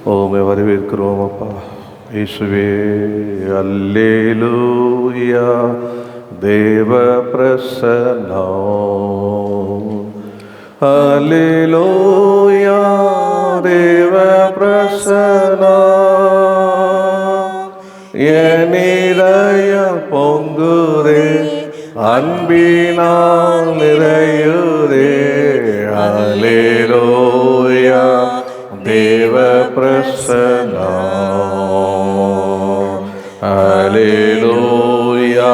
உம்மை வரவேற்கிறோம் அப்பா. இயேசுவே, அல்லேலூயா. தேவ பிரசன்னம், அல்லேலூயா. தேவ பிரசன்னம் என் இதயம் பொங்குதே, அன்பினால் நிறையுதே. அல்லேலூயா. தேவ பிரசன்னம், அல்லேலூயா.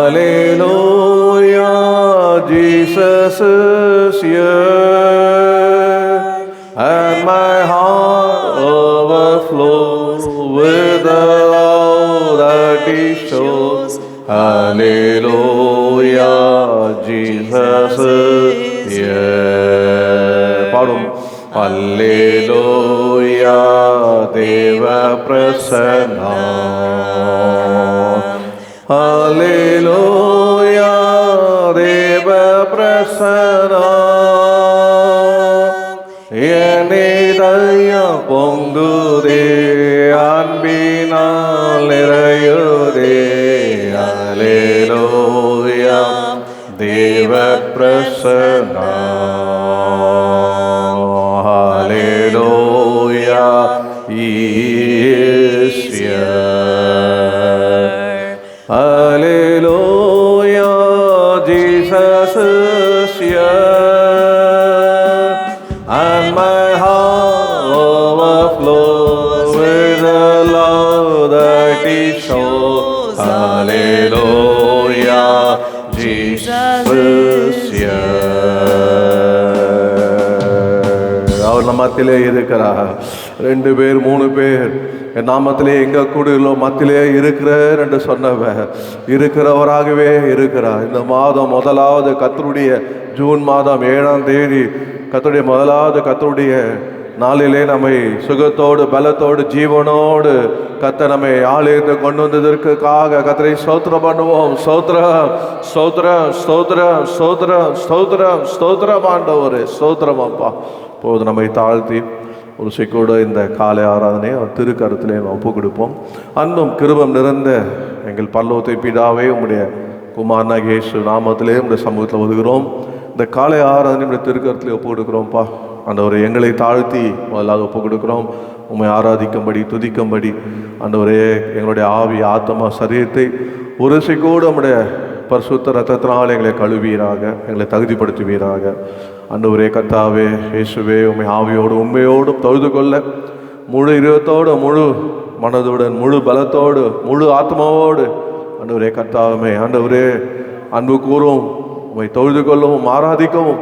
Hallelujah, Jesus is here, and my heart overflows with the love that He shows. Hallelujah, Jesus is here. பாடும். Hallelujah, Deva Prasanam. Hallelujah, Deva Prasanam. என் இதயம் பொங்குதே, அன்பினால் நிறையுதே. Hallelujah, Deva Prasanam. Hallelujah, He is here. Hallelujah, Jesus is here, and my heart overflows with the love that He shows. Hallelujah, Jesus is here. அவர் நம்ம மத்தியிலே இருக்கிறார். 2 பேர் 3 பேர் என் நாமத்திலே எங்க கூடுதலோ மத்தியிலே இருக்கிறார் என்று சொன்னவர் இருக்கிறவராகவே இருக்கிறார். இந்த மாதம் முதலாவது கர்த்தருடைய ஜூன் மாதம் 7ஆம் தேதி கர்த்தருடைய முதலாவது கர்த்தருடைய நாளிலே நம்மை சுகத்தோடு பலத்தோடு ஜீவனோடு கர்த்தர் நம்மை ஆலயத்தை கொண்டு வந்ததற்காக கர்த்தரை ஸ்தோத்திரம் பண்ணுவோம். ஸ்தோத்திரம் ஸ்தோத்திரம் ஸ்தோத்திரம் ஸ்தோத்திரம் ஸ்தோத்திரம் ஸ்தோத்திரம் ஆண்டவரே, ஸ்தோத்திரம் அப்பா. இப்போது நம்மை தாழ்த்தி ஒரு செக்கோடு இந்த காலை ஆராதனை அவர் திருக்கரத்திலே ஒப்பு கொடுப்போம். அன்பும் கிருபம் நிறைந்த எங்கள் பரலோகத்தை பிதாவே, உம்முடைய குமாரனாகிய இயேசு நாமத்திலே உம்முடைய சமூகத்தில் ஒதுகிறோம். இந்த காலை ஆராதனை உம்முடைய திருக்கரத்திலே ஒப்பு கொடுக்குறோம்ப்பா. ஆண்டவரை எங்களை தாழ்த்தி முதலாவது ஒப்பு கொடுக்குறோம். உம்மை ஆராதிக்கும்படி துதிக்கும்படி ஆண்டவரே எங்களுடைய ஆவி ஆத்மா சரீரத்தை ஒரு செக்கோடு நம்முடைய பரிசுத்த ரத்தத்தினால் எங்களை கழுவீராக, எங்களை தகுதிப்படுத்துவீராக. ஆண்டவரே கர்த்தாவே இயேசுவே, உம்மை ஆவியோடு உண்மையோடும் தொழுது கொள்ள முழு இதயத்தோடு முழு மனதுடன் முழு பலத்தோடு முழு ஆத்மாவோடு ஆண்டவரே கர்த்தாவே ஆண்டவரே அன்பு கூறும், உம்மை தொழுது கொள்ளவும் ஆராதிக்கவும்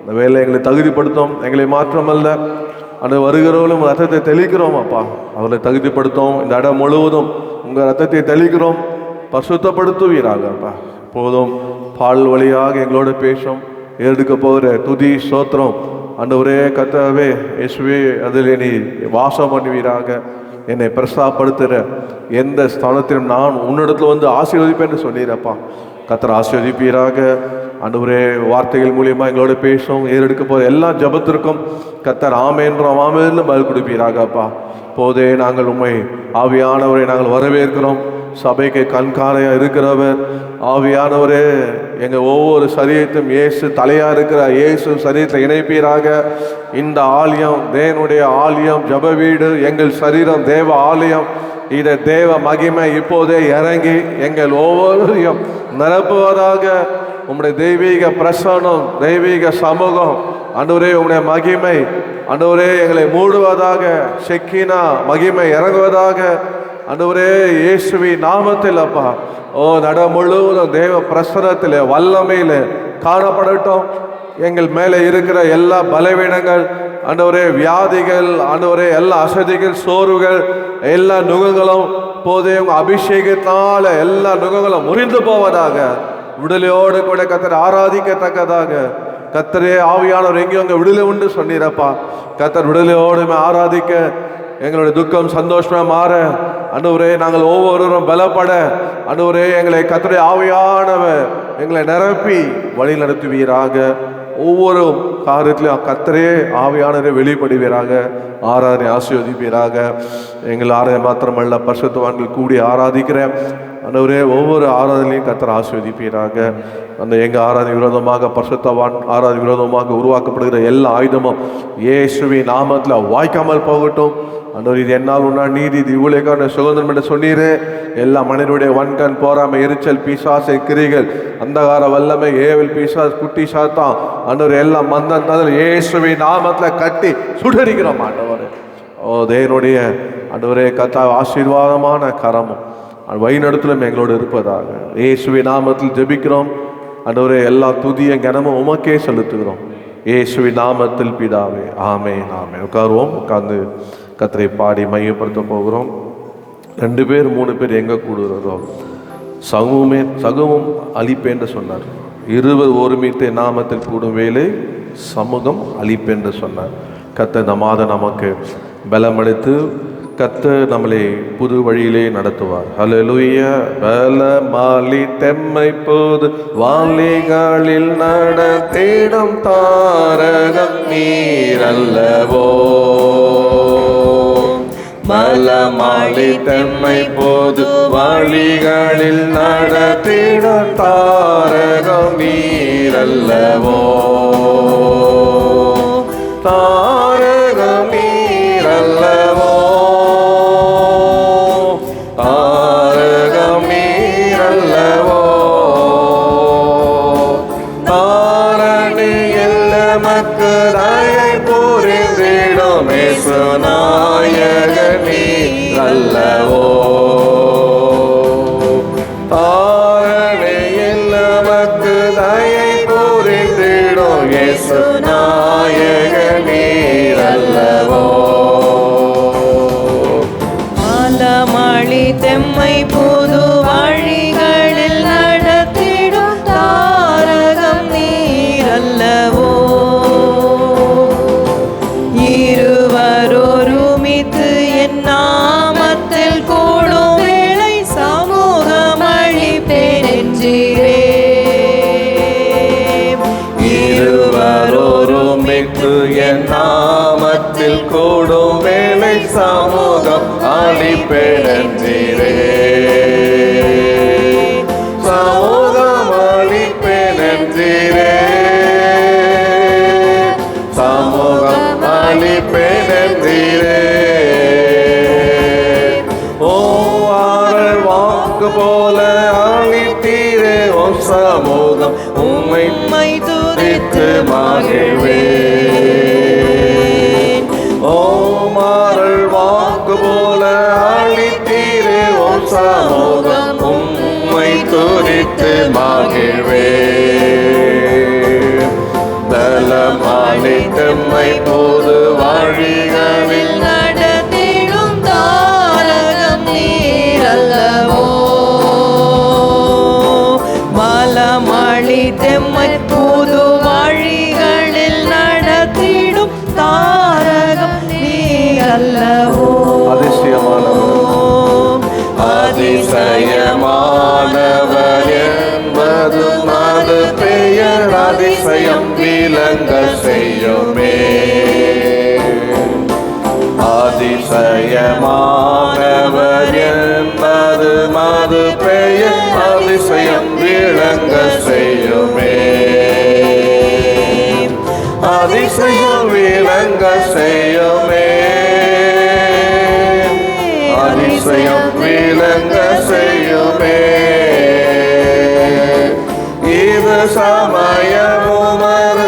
இந்த வேலை எங்களை தகுதிப்படுத்தும். எங்களை மாற்றமல்ல அந்த வருகிறவர்களும் ரத்தத்தை தெளிக்கிறோம் அப்பா, அவர்களை தகுதிப்படுத்தும். இந்த இடம் முழுவதும் உங்கள் ரத்தத்தை தெளிக்கிறோம், பரிசுத்தப்படுத்துவீராக அப்பா. போதும் பால் வழியாக எங்களோட பேசும் எடுக்க போகிற துதி ஸ்தோத்திரம் ஆண்டவரே கர்த்தாவே இயேசுவே, அதில் நீ வாசம் பண்ணுவீராக. என்னை பிரசாப்படுத்துகிற எந்த ஸ்தானத்திலும் நான் உன்னிடத்தில் வந்து ஆசீர்வதிப்பேன்னு சொன்னீரப்பா. கர்த்தர் ஆசீர்வதிப்பீராக. ஆண்டவரே வார்த்தைகள் மூலியமாக எங்களோட பேசும் ஏறெடுக்க போகிற எல்லா ஜபத்திற்கும் கர்த்தர் ஆமேன்றோம் ஆமேன்னு பதில் கொடுப்பீராகப்பா. போதே நாங்கள் உண்மை ஆவியானவரை நாங்கள் வரவேற்கிறோம். சபைக்கு கண்காணையாக இருக்கிறவர் ஆவியானவரே, எங்கள் ஒவ்வொரு சரீரத்தையும் இயேசு தலையாக இருக்கிற இயேசு சரீரத்தை இணைப்பீராக. இந்த ஆலயம் தேவனுடைய ஆலயம், ஜப வீடு எங்கள் சரீரம் தேவ ஆலயம். இதை தேவ மகிமை இப்போதே இறங்கி எங்கள் ஒவ்வொருவரையும் நிரப்புவதாக. உம்முடைய தெய்வீக பிரசன்னம், தெய்வீக சமூகம் ஆண்டவரே, உம்முடைய மகிமை ஆண்டவரே எங்களை மூடுவதாக. ஷெக்கினா மகிமை இறங்குவதாக ஆண்டவரே இயேசுவி நாமத்தில் அப்பா. ஓ நட முழுவதும் தேவ பிரசன்னத்தில் வல்லமையில் காணப்படட்டும். எங்கள் மேலே இருக்கிற எல்லா பலவீனங்கள் ஆண்டவரே, வியாதிகள் ஆண்டவரே, எல்லா அசதிகள் சோர்வுகள் எல்லா நுகங்களும் போதே உங்கள் அபிஷேகத்தால் எல்லா நுகங்களும் முறிந்து போவதாக. விடுதலையோடு கூட கர்த்தரை ஆராதிக்கத்தக்கதாக. கர்த்தரே ஆவியானவர் எங்கேயும் அங்கே விடுதலை உண்டு சொன்னீரப்பா. கர்த்தர் விடுதலையோடு ஆராதிக்க எங்களுடைய துக்கம் சந்தோஷமா மாற ஆண்டவரே, நாங்கள் ஒவ்வொருவரும் பலப்பட ஆண்டவரே, எங்களை கர்த்தருடைய ஆவியானவர் எங்களை நிரப்பி வழி நடத்துவீராக. ஒவ்வொரு காரியத்திலும் கர்த்தரே ஆவியானவரை வெளிப்படுவீராக. ஆராதனை ஆசீர்வதிப்பீராக. எங்கள் ஆராதனை மாத்திரமல்ல, பரிசுத்தவான்கள் கூடி ஆராதிக்கிற ஆண்டவரே ஒவ்வொரு ஆராதனையும் கர்த்தர் ஆசீர்வதிப்பீராக. அந்த எங்கள் ஆராதனை விரோதமாக, பரிசுத்தவான் ஆராதனை விரோதமாக உருவாக்கப்படுகிற எல்லா ஆயுதமும் இயேசுவின் நாமத்தில் வாய்க்காமல் போகட்டும். ஆண்டவர், இது என்னால் உன்னா நீதி, இது இவ்வளோக்கான சுதந்திரம் என்று சொன்னீரே. எல்லா மனிதனுடைய வன்கண், போராமை, எரிச்சல், பிசாசை கிரிகள், அந்தகார வல்லமை, ஏவல், பிசாஸ், குட்டி சாத்தான், ஆண்டவர் எல்லாம் மந்தன் இயேசுவின் நாமத்தில் கட்டி சுடரிக்கிறோம் ஆண்டவர். தேவனுடைய ஆண்டவரே கர்த்தா ஆசீர்வாதமான கரமும் வழிநடத்தலும் எங்களோடு இருப்பதாக இயேசுவின் நாமத்தில் ஜெபிக்கிறோம் ஆண்டவரே. எல்லா துதியும் கனமும் உமக்கே செலுத்துகிறோம் இயேசுவின் நாமத்தில் பிதாவே, ஆமென் ஆமென். உட்காருவோம். உட்கார்ந்து கர்த்தரை பாடி மையப்படுத்த போகிறோம். 2 பேர் 3 பேர் எங்கே கூடுகிறதோ சகமும் அழிப்பேன்னு சொன்னார். 20 ஒருமித்த நாமத்தில் கூடும் வேலை சமூகம் அழிப்பேன்று சொன்னார். கர்த்தர் இந்த மாதம் நமக்கு பலமளித்து கர்த்தர் நம்மளை புது வழியிலே நடத்துவார். ஹல்லேலூயா. பலமாலி தெம்மை போது வாலிகளில் நடத்திடும் தாரகம் நீரல்லவோ. பலமாலி தெம்மை போது வாலிகளில் நடத்திடும் தாரகம் நீரல்லவோ. தாரகம் நீரல்லவோ. தாரகம் நீரல்லவோ. தாரணி எல்லமக்கு தயை புரிந்திடும் இயேசுநாயக நீரல்லவோ. தாரணி எல்லமக்கு தயை புரிந்திடும் இயேசுநாயக நீரல்லவோ. மாலமளி தெம்மை புது வழிகளில் நடத்திடும் தாரகம் நீரல்லவோ. இருவரொருமித்து என் நாமத்தில் கூடும் வேளை சமூகம் அழிப்பேன் என்றீரே. இருவரொருமித்து என் நாமத்தில் கூடும் வேளை சமூகம் அழிப்பேன் என்றீரே. சமூகம் அழிப்பேன் என்றீரே. சமூகம் அழிப்பேன் என்றீரே. ஓ ஆரல் வாக்கு போல அழித்தீரே. ஓ சமூகம் உம்மை துதித்து மகிழ்வேன். ஓ மாறல் வாக்கு போல அழித்தீரே. ஓ சமூகம் உம்மை துதித்து மகிழ்வேன். பலமாலி தெம்மை போது வழிகளில் நடத்திடும் தாரகம் நீரல்லவோ. மாலமளி தெம்மை புது வழிகளில் நடத்திடும் தாரகம் நீரல்லவோ. அதிசயமானவர் என்பது மது பெயர் அதிசயம் விளங்க செய்யுமே. அதிசயமானவர் என்பது மது பெயர் அதிசயம் விளங்க செய்யுமே. அதிசயம் விளங்க செய்யுமே. அதிசயம் விளங்க செய்யுமே. இது சமயமுமர்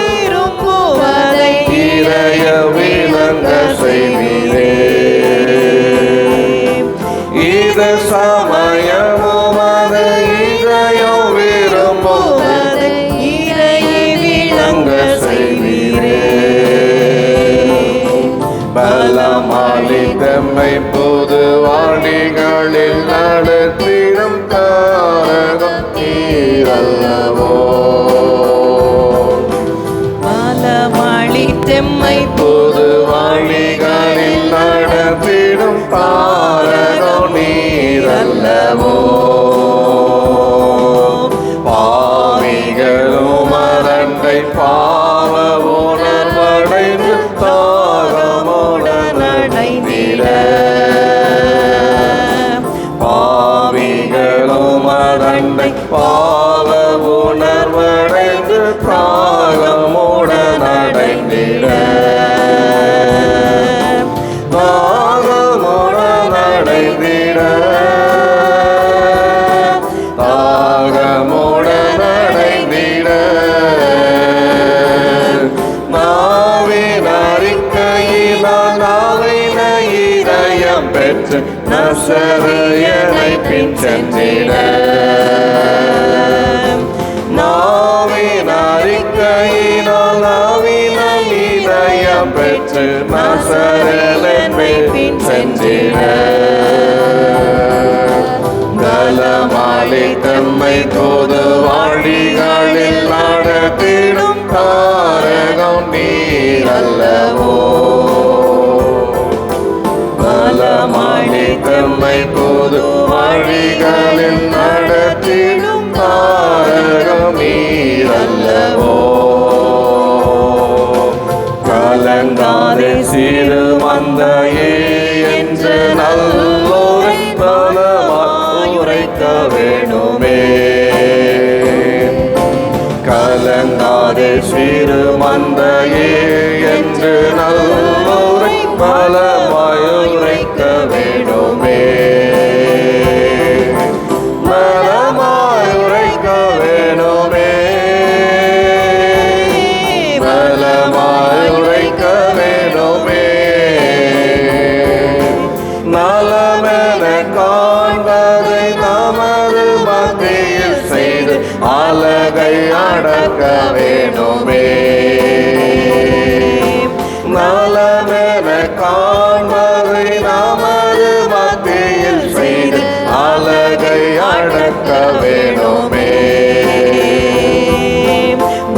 விரும்புவதை இறைய விளங்க செய்வீரே. இது சமயமுமர் இதயம் விரும்புவதை இறைய விளங்க செய்வீரே. பலமாலி தெம்மை புது வாணிகளில் நடத்திடும் தாரகம் நீரல்லவோ. மாலமளி தெம்மை புது வாணிகளில் நடத்திடும் தாரகம் நீரல்லவோ. பாவிகளும் மர பெற்று நசரேயனை பின் சென்றிட நாவின் அறிக்கையினால் நாவினம் இதயம் பெற்று நசரேயனை பின் சென்றிட நலமாளி தம்மை பொது வாழிகளில் நடத்திடும் தாரகம் நீர் அல்லவோ நலமாளி தம்மை பொது வாழிகளில் நடத்திடும் தாரகம் நீர் அல்லவோ கலங்காதே சிறு மந்தையே என்று நல்லோரை உரைக்க வேணுமே கலங்காதே சிறு மந்தையே என்று நல்லோரை பலமாய் உரைக்க வேணுமே பலமாய் உரைக்க வேணுமே பலமாய் உரைக்க வேணுமே நலமென காண்பதை நமது மத்தியில் செய்து அழகை அடக்க வேணுமே நலமென காண்பதை நமது மத்தியில் செய்து அழகை அடக்க வேணுமே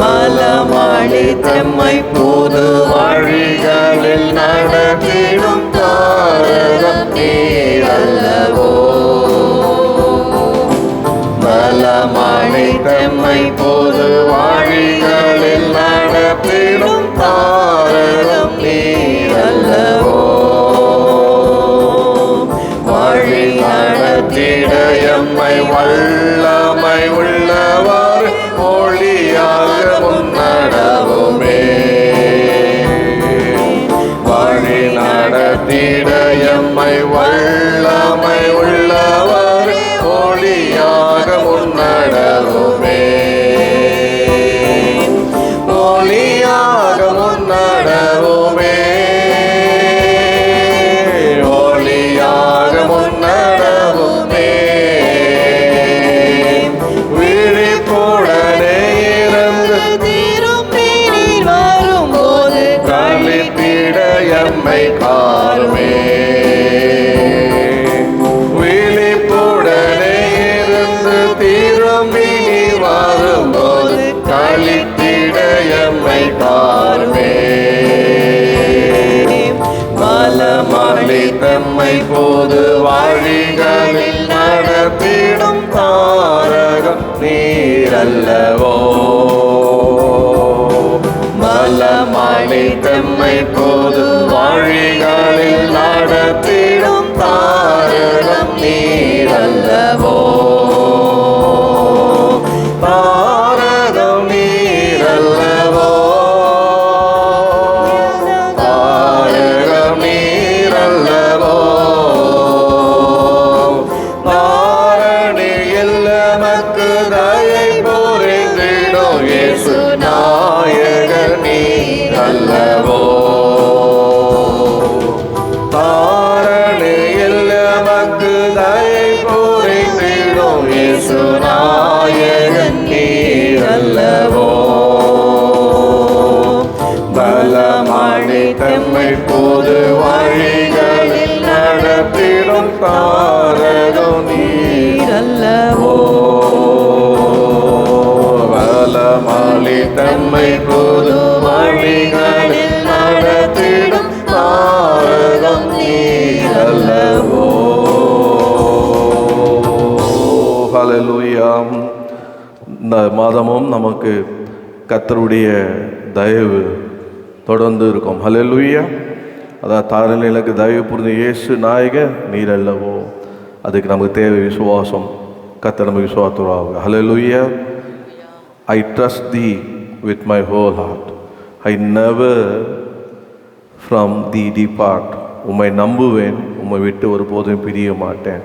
மலமாளி தம்மை புது வழிகளில் நடத்திடும் தாரகம் நீர் அல்லவோ மலமாளி தம்மை பொது வழிகளில் நடத்திடும் தாரகம் நீர் அல்லவோ வழி நடத்திட எம்மை வல்லமை உள்ளவர் ஒளியாக முன்னடவுமே வழி நடத்திட எம்மை வல்லமை உள்ளவர் ஒளியாக முன்னடவுமே ஒளியாக முன்னடவுமே ஒளியாக முன்னடவுமே விழிப்புடனே இருந்து திரும்பி நீர் வரும்போது கழித்திட எம்மை காருமே விழிப்புடனே இருந்து திரும்பி நீ வரும்போது கழித்திட எம்மை காருமே மலமாளி தம்மை பொது வழிகளில் நடத்திடும் தாரகம் நீர் அல்லவோ மலமாளி தம்மை பொது வழிகளில் நடத்திடும் தாரகம் நீர் அல்லவோ தாரகம் நீர் அல்லவோ தாரகம் நீர் அல்லவோ தாரணியில் நமக்கு தயை புரிந்திடும் இயேசு நாயகர் நீர் அல்லவோ தாரணியில் நமக்கு தயை புரிந்திடும் இயேசு நாயகர் நீர் அல்லவோ பலமாளி தம்மை பொது வழிகளில் நடத்திடும் தாரகம் நீர் அல்லவோ பலமாளி தம்மை பொது வழிகளில் நடத்திடும் தாரகம் நீர் அல்லவோ ஹல்லேலூயா இந்த மாதமும் நமக்கு கர்த்தருடைய தயவு தொடர்ந்து இருக்கும் ஹல்லேலூயா அதான் தாரநிலைக்கு தயவு புரிந்த இயேசு நாயக நீர் அல்லவோ அதுக்கு நமக்கு தேவை விசுவாசம் கர்த்தர் நம்ம விசுவாசத்தோடு ஹல்லேலூயா I trust thee with my whole heart. I never from thee depart. உம்மை நம்புவேன், உம்மை விட்டு ஒருபோதும் பிரிய மாட்டேன்.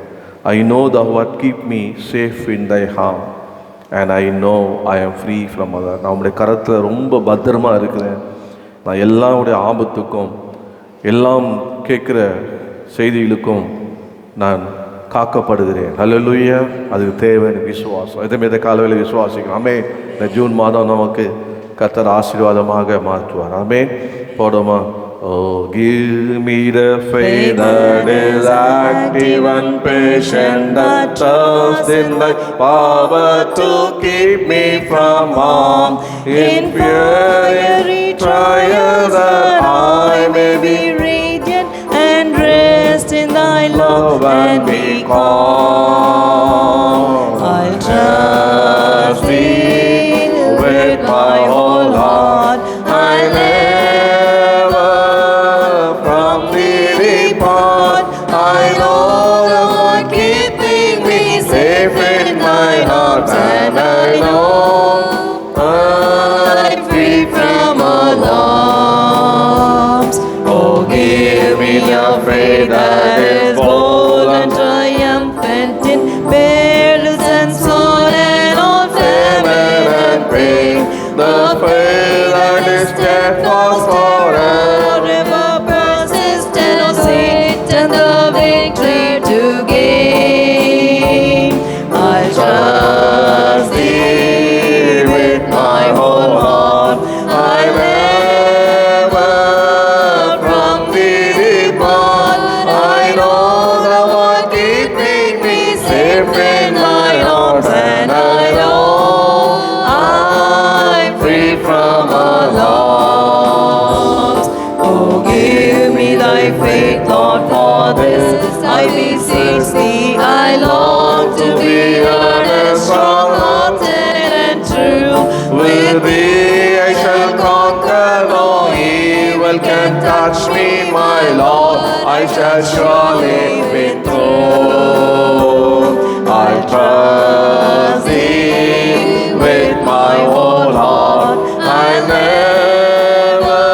I know thou art keep me safe in thy arm and I know I am free from other. நான் உம்முடைய கரத்தில் ரொம்ப பத்திரமா இருக்கிறேன். நான் எல்லாருடைய ஆபத்துக்கும் எல்லாம் கேட்குற செய்திகளுக்கும் நான் காக்கப்படுகிறேன். அல்லேலூயா. அதுக்கு தேவை எனக்கு விசுவாசம். இதே இந்த காலவேளை விசுவாசிக்கணும். ஆமே. இந்த ஜூன் மாதம் நமக்கு கர்த்தர் ஆசீர்வாதமாக மாற்றுவார். ஆமே. போடுமா? Oh, give me the faith that is active and patient, that trusts in thy power to keep me from harm. In fiery trials that I may be radiant and rest in thy love and be calm. I'll trust thee with my whole heart. I'll never from thee depart. I know thou art keeping me safe in thine arms, and I know I'm free from alarms. Oh, give me the faith that is bold and triumphant in perils and sword and all famine and pain. The faith that is steadfast forever persistent, O Satan, the victory to gain. I trust thee with my whole heart. I never from thee depart. I know thou art keeping me safe in thine arms, and I know I'm free from alarms. Oh, give me thy faith, Lord, for this I beseech thee. I long to be earnest, strong-hearted and true. With thee I shall conquer, no evil can touch me, my Lord. I shall surely win through. I trust thee with my whole heart. I never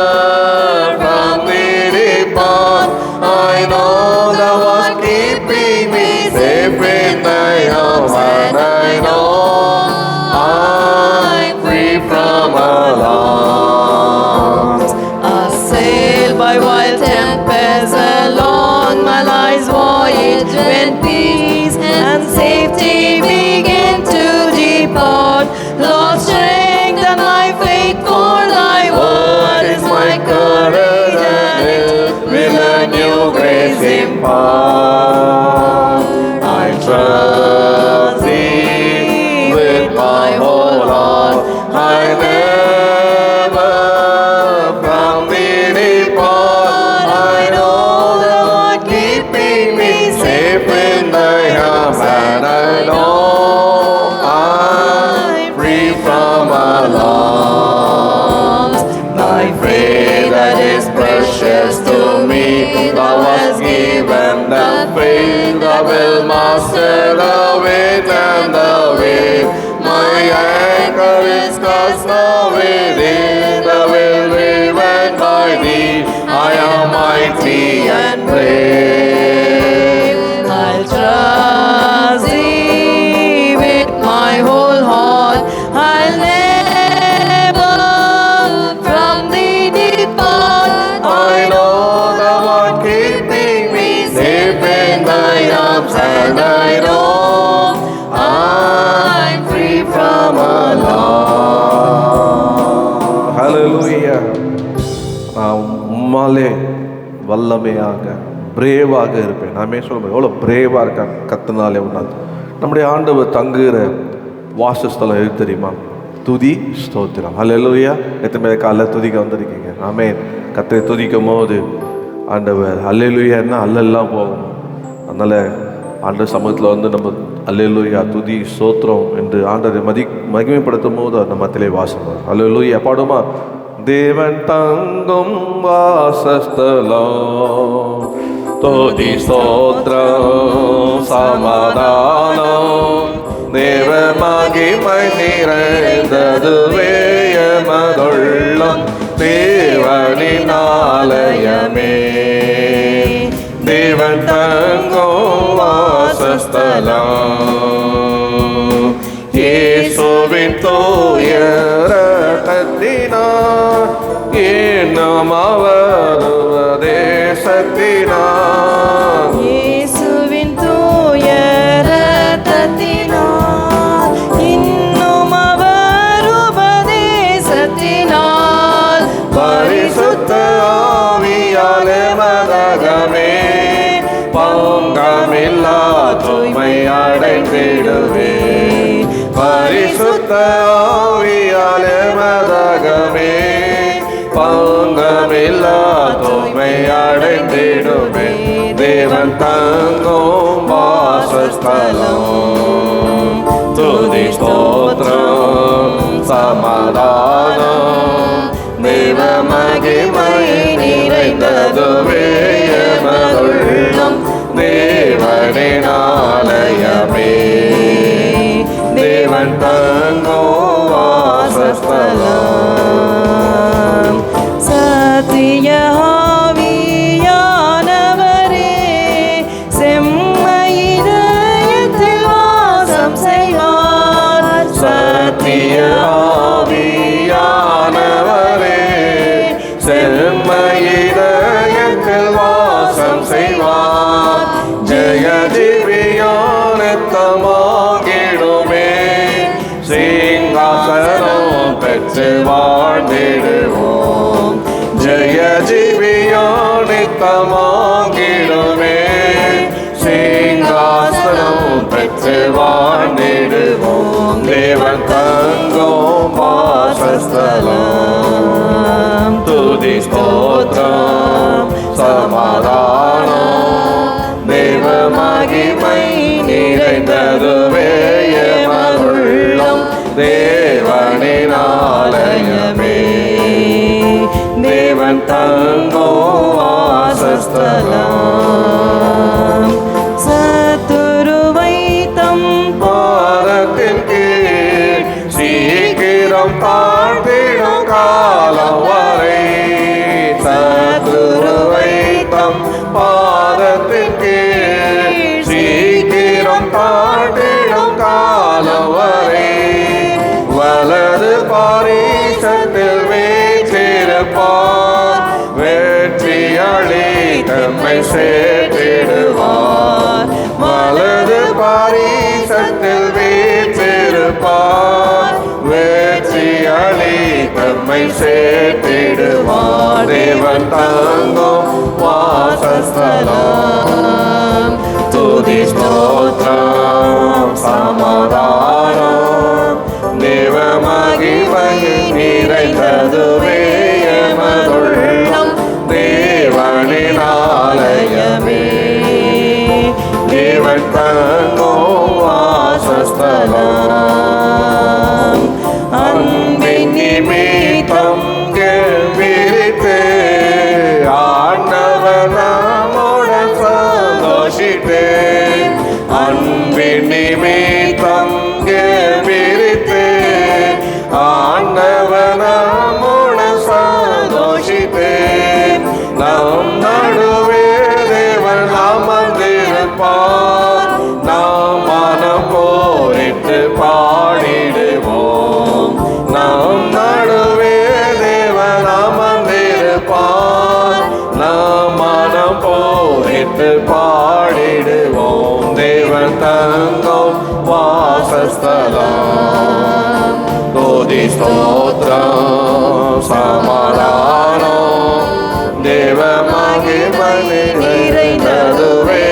from thee depart. I know thou art keeping me safe in thy arms, and I know I'm free from alarms. Assailed by wild tempests along my life's voyage, when peace and safety begin to depart, Lord, strengthen my faith, for thy word is my courage, and it will a new grace impart. I trust thee with my whole heart. I never from thee depart. I know thou art keeping me safe in thy arms, and I know I'm free from alarms. Thy faith that is precious to me, thou hast given the faith that will master the wind and the wave. My anchor is cast now within the will driven by thee. I am mighty and brave. I'll trust thee with my whole heart. I'll never from thee depart. I know thou art keeping me safe in thy arms, and I know I'm free from alarm. Hallelujah. நான் உம்மாலே வல்லமையாக பிரேவாக இருப்பேன். நாமே சொல்லுவோம் எவ்வளோ பிரேவாக இருக்காங்க கத்துனாலே உண்டாது. நம்முடைய ஆண்டவர் தங்குகிற வாசஸ்தலம் எது தெரியுமா? துதி ஸ்தோத்திரம். ஹல்லேலூயா. எத்தனை காலைல துதிக்க வந்திருக்கீங்க? ஆமென். கர்த்தரை துதிக்கும் போது ஆண்டவர் ஹல்லேலூயான்னா அல்லெல்லாம் போகும். அதனால் ஆண்டவர் சமூகத்தில் வந்து நம்ம அல்லேலூயா துதி ஸ்தோத்திரம் என்று ஆண்டவரை மகிமைப்படுத்தும் போது அந்த மத்திலே வாசம் வரும். அல்லேலூயா பாடுமா? தேவன் தங்கும் வாசஸ்தலம், துதி ஸ்தோத்திரம் சமாதானம், தேவ மகிமை நிறைந்ததுவே எமதுள்ளம், தேவனின் ஆலயமே. தேவன் தங்கும் வாசஸ்தலம், இயேசுவின் தூய இரத்தத்தினால் இன்னும் அவர் தேசத்தினால், இயேசுவின் அடைந்திடுவே. பரிசுத்த ஆவியால் எமதகமே பங்கமில்லா தூய்மை அடைந்திடுவே. தேவன் தங்கும் வாசஸ்தலம். துதி ஸ்தோத்திரம் சமாதானம் தேவ மகிமை நிறைந்ததுவே எமதுள்ளம் தேவனின் ஆலயமே. தேவன் தங்கும் வாசஸ்தலம். சத்திய ஆவியானவரே செம்மையிதயத்தில் வாசம் செய்வார். சத்திய ஆவியானவரே செம்மையிதயத்தில் வாசம் செய்வார். ஜெய திவ்யானத்தமாகிடுமே சிங்காசனம் பெற்று வாழ்ந்திடுவோம். ஜெய ஜீவியானித்தமாகிடுமே சிங்காசனம் பெற்று வாழ்ந்திடுவோம். தேவன் தங்கும் வாசஸ்தலம். துதி ஸ்தோத்திரம் சமாதானம் தேவ மகிமை நிறைந்ததுவே எமதுள்ளம் தேவனின் ஆலயமே. தேவன் தங்கும் வாசஸ்தலம். சத்துருவை தம் பாதத்தின் கீழ் சீக்கிரம் தாழ்த்திடும் காலம் வரை. சத்துருவை தம் பாதத்தின் கீழ் சீக்கிரம் தாழ்த்திடும் காலம் வரை. வலது பாரிசத்தில் வீற்றிருப்பார். வெற்றியாளி தம்மை சேர்த்திடுவார். வலது பாரிசத்தில் வீற்றிருப்பார். வெற்றியாளி தம்மை சேர்த்திடுவார். தேவன் தங்கும் வாசஸ்தலம். துதி ஸ்தோத்திரம் சமாதானம் தேவ மகிமை நிறைந்ததுவே எமதுள்ளம் தேவனின் ஆலயமே. தேவன் தங்கும் வாசஸ்தலம். அன்பின் நிமித்தம் விரித்து ஆண்டவர் நம்முடன் சந்தோஷித்து. அன்பின் நிமித்தம் விரித்து ஆண்டவர் நம்முடன் சந்தோஷித்து. நம் நடுவே தேவன் அமர்ந்திருப்பார். நாம் மனம் போரிட்டு பாடிடுவோம். நம் நடுவே தேவன் அமர்ந்திருப்பார். நாம் மனம் போரிட்டு பாடிடுவோம். தேவன் தங்கும் வாசஸ்தலம். துதி ஸ்தோத்திரம் சமாதானம் தேவ மகிமை நிறைந்ததுவே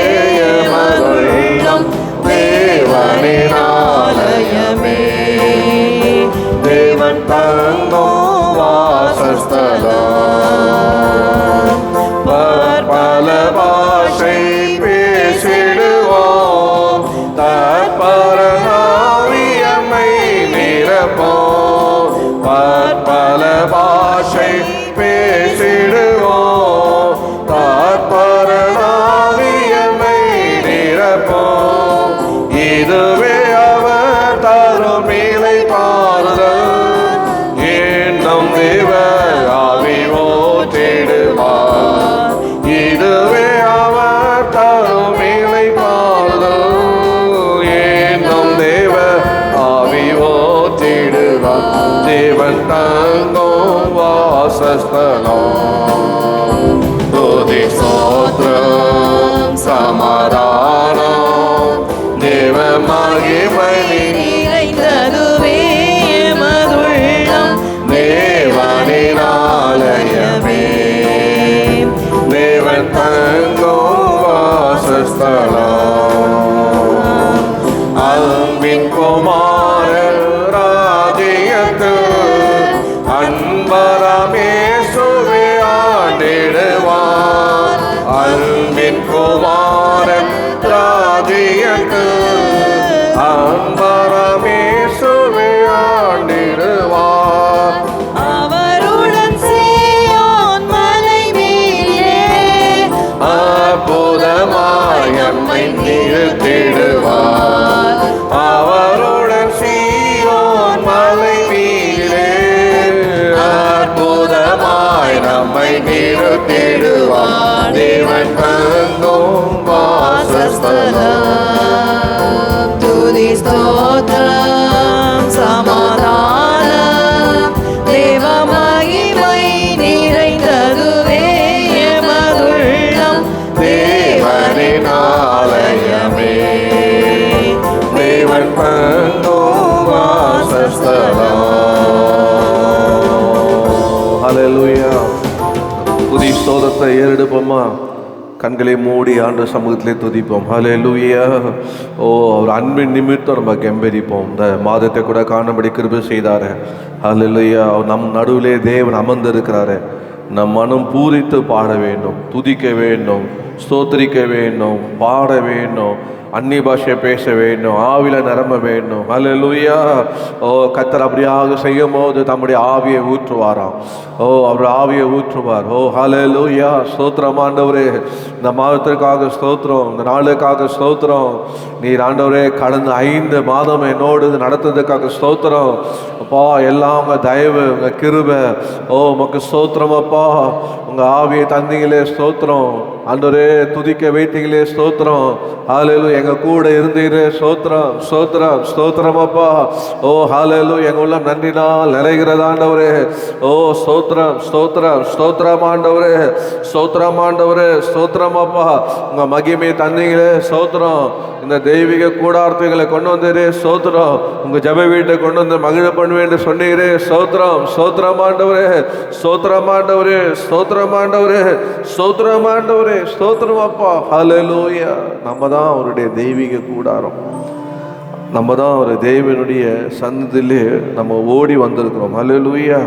எமதுள்ளம் தேவனின் ஆலயமே. தேவன் தங்கும் வாசஸ்தலம். பற்பல பாஷை பேசிடுவோம். தற்பரனாவியம்மை நிரப்போம். பற்பல பாஷை பேசிடுவோம். தற்பரனாவியம்மை நிரப்போம். இதுவே அவர் தரும் இலை பாருதல். இன்னும் தேவ ஆவி ஓட்டிடுவார். இதுவே அவர் தரும் இலை பாருதல். இன்னும் தேவ ஆவி ஓட்டிடுவார். தேவன் தங்கும் வாசஸ்தலம். துதி ஸ்தோத்திரம் சமாதானம் தேவ மகிமை நிறைந்ததுவே எமதுள்ளம் தேவனின் ஆலயமே. தேவன் தங்கும் வாசஸ்தலம். அம்பரமேசுவே ஆண்டிடுவார் அன்பின் குமாரன் ராஜ்யத்து அம்பரமேசுவே ஆண்டிடுவார் அவருடன் சீயோன் மலை மேலே அற்புதமாய் நம்மை நிறுத்திடுவார் அவருடன் சீயோன் மலை மீதே அற்புதமாய் நம்மை நிறுத்திடுவார் தேவன் தங்கும் வாசஸ்தலம் துதி ஸ்தோத்திரம் சமாதானம் தேவ மகிமை நிறைந்ததுவே எமதுள்ளம் தேவனின் ஆலயமே தேவன் தங்கும் வாசஸ்தலம். ஹல்லேலூயா. துதி ஸ்தோத்திரத்தை ஏறெடுப்போமா? கண்களை மூடி ஆண்டு சமூகத்திலே துதிப்போம். ஹல்லேலூயா. ஓ, அவர் அன்பின் நிமித்தம் நம்ம கெம்பெரிப்போம். இந்த மாதத்தை கூட காணும்படி கிருபை செய்தாரு. ஹல்லேலூயா. நம் நடுவிலே தேவன் அமர்ந்திருக்கிறாரு. நம் மனம் பூரித்து பாட வேண்டும், துதிக்க வேண்டும், ஸ்தோத்திரிக்க வேண்டும், பாட வேண்டும், அந்நிய பாஷையை பேச வேண்டும், ஆவில நிரம்ப வேண்டும். ஹல்லேலூயா. ஓ, கர்த்தர் அப்படியாக செய்யும் போது தம்முடைய ஆவியை ஊற்றுவாராம். ஓ, அவர் ஆவியை ஊற்றுவார். ஓ ஹல்லேலூயா. ஸ்தோத்திரம் ஆண்டவரே. இந்த மாதத்திற்காக ஸ்தோத்திரம், இந்த நாளுக்காக ஸ்தோத்திரம். நீர் ஆண்டவரே கடந்த 5 மாதம் என்னோடு நடத்துறதுக்காக ஸ்தோத்திரம் அப்பா. எல்லாம் உங்க தயவு, உங்க கிருபை. ஓ, உமக்கு ஸ்தோத்திரம் அப்பா. உங்க ஆவியை தந்தீங்களே ஸ்தோத்திரம் ஆண்டவரே. துதிக்க வைத்தீங்களே ஸ்தோத்திரம். ஹல்லேலூயா. எங்க கூட இருந்தீரே ஸ்தோத்திரம் ஸ்தோத்திரம் ஸ்தோத்திரம் அப்பா. ஓ ஹல்லேலூயா. எங்க உள்ள நன்றினால் நிறைகிறது ஆண்டவரே. ஓ ஸ்தோத்திரம் ஸ்தோத்திரம் ஸ்தோத்திரம் ஆண்டவரே. ஸ்தோத்திரம் ஆண்டவரே. ஸ்தோத்திரம் அப்பா. உங்க மகிமை தந்தீங்களே ஸ்தோத்திரம். இந்த தெய்வீக கூடார்த்தங்களை கொண்டு வந்தீரே ஸ்தோத்திரம். உங்க ஜெப வீட்டை கொண்டு வந்து மகிழ பண்ணுவேன் சொன்னீரே ஸ்தோத்திரம் ஸ்தோத்திரம் ஆண்டவரே. ஸ்தோத்திரம் ஆண்டவரே. ஸ்தோத்திரம் ஆண்டவரே. ஸ்தோத்திரம் ஆண்டவரே. ஸ்தோத்திரம் அப்பா. ஹல்லேலூயா. நம்ம தான் அவருடைய தெய்வீக கூடாரம். நம்ம தான் ஒரு தேவனுடைய சன்னதியிலே நம்ம ஓடி வந்திருக்கிறோம். ஹல்லேலூயா.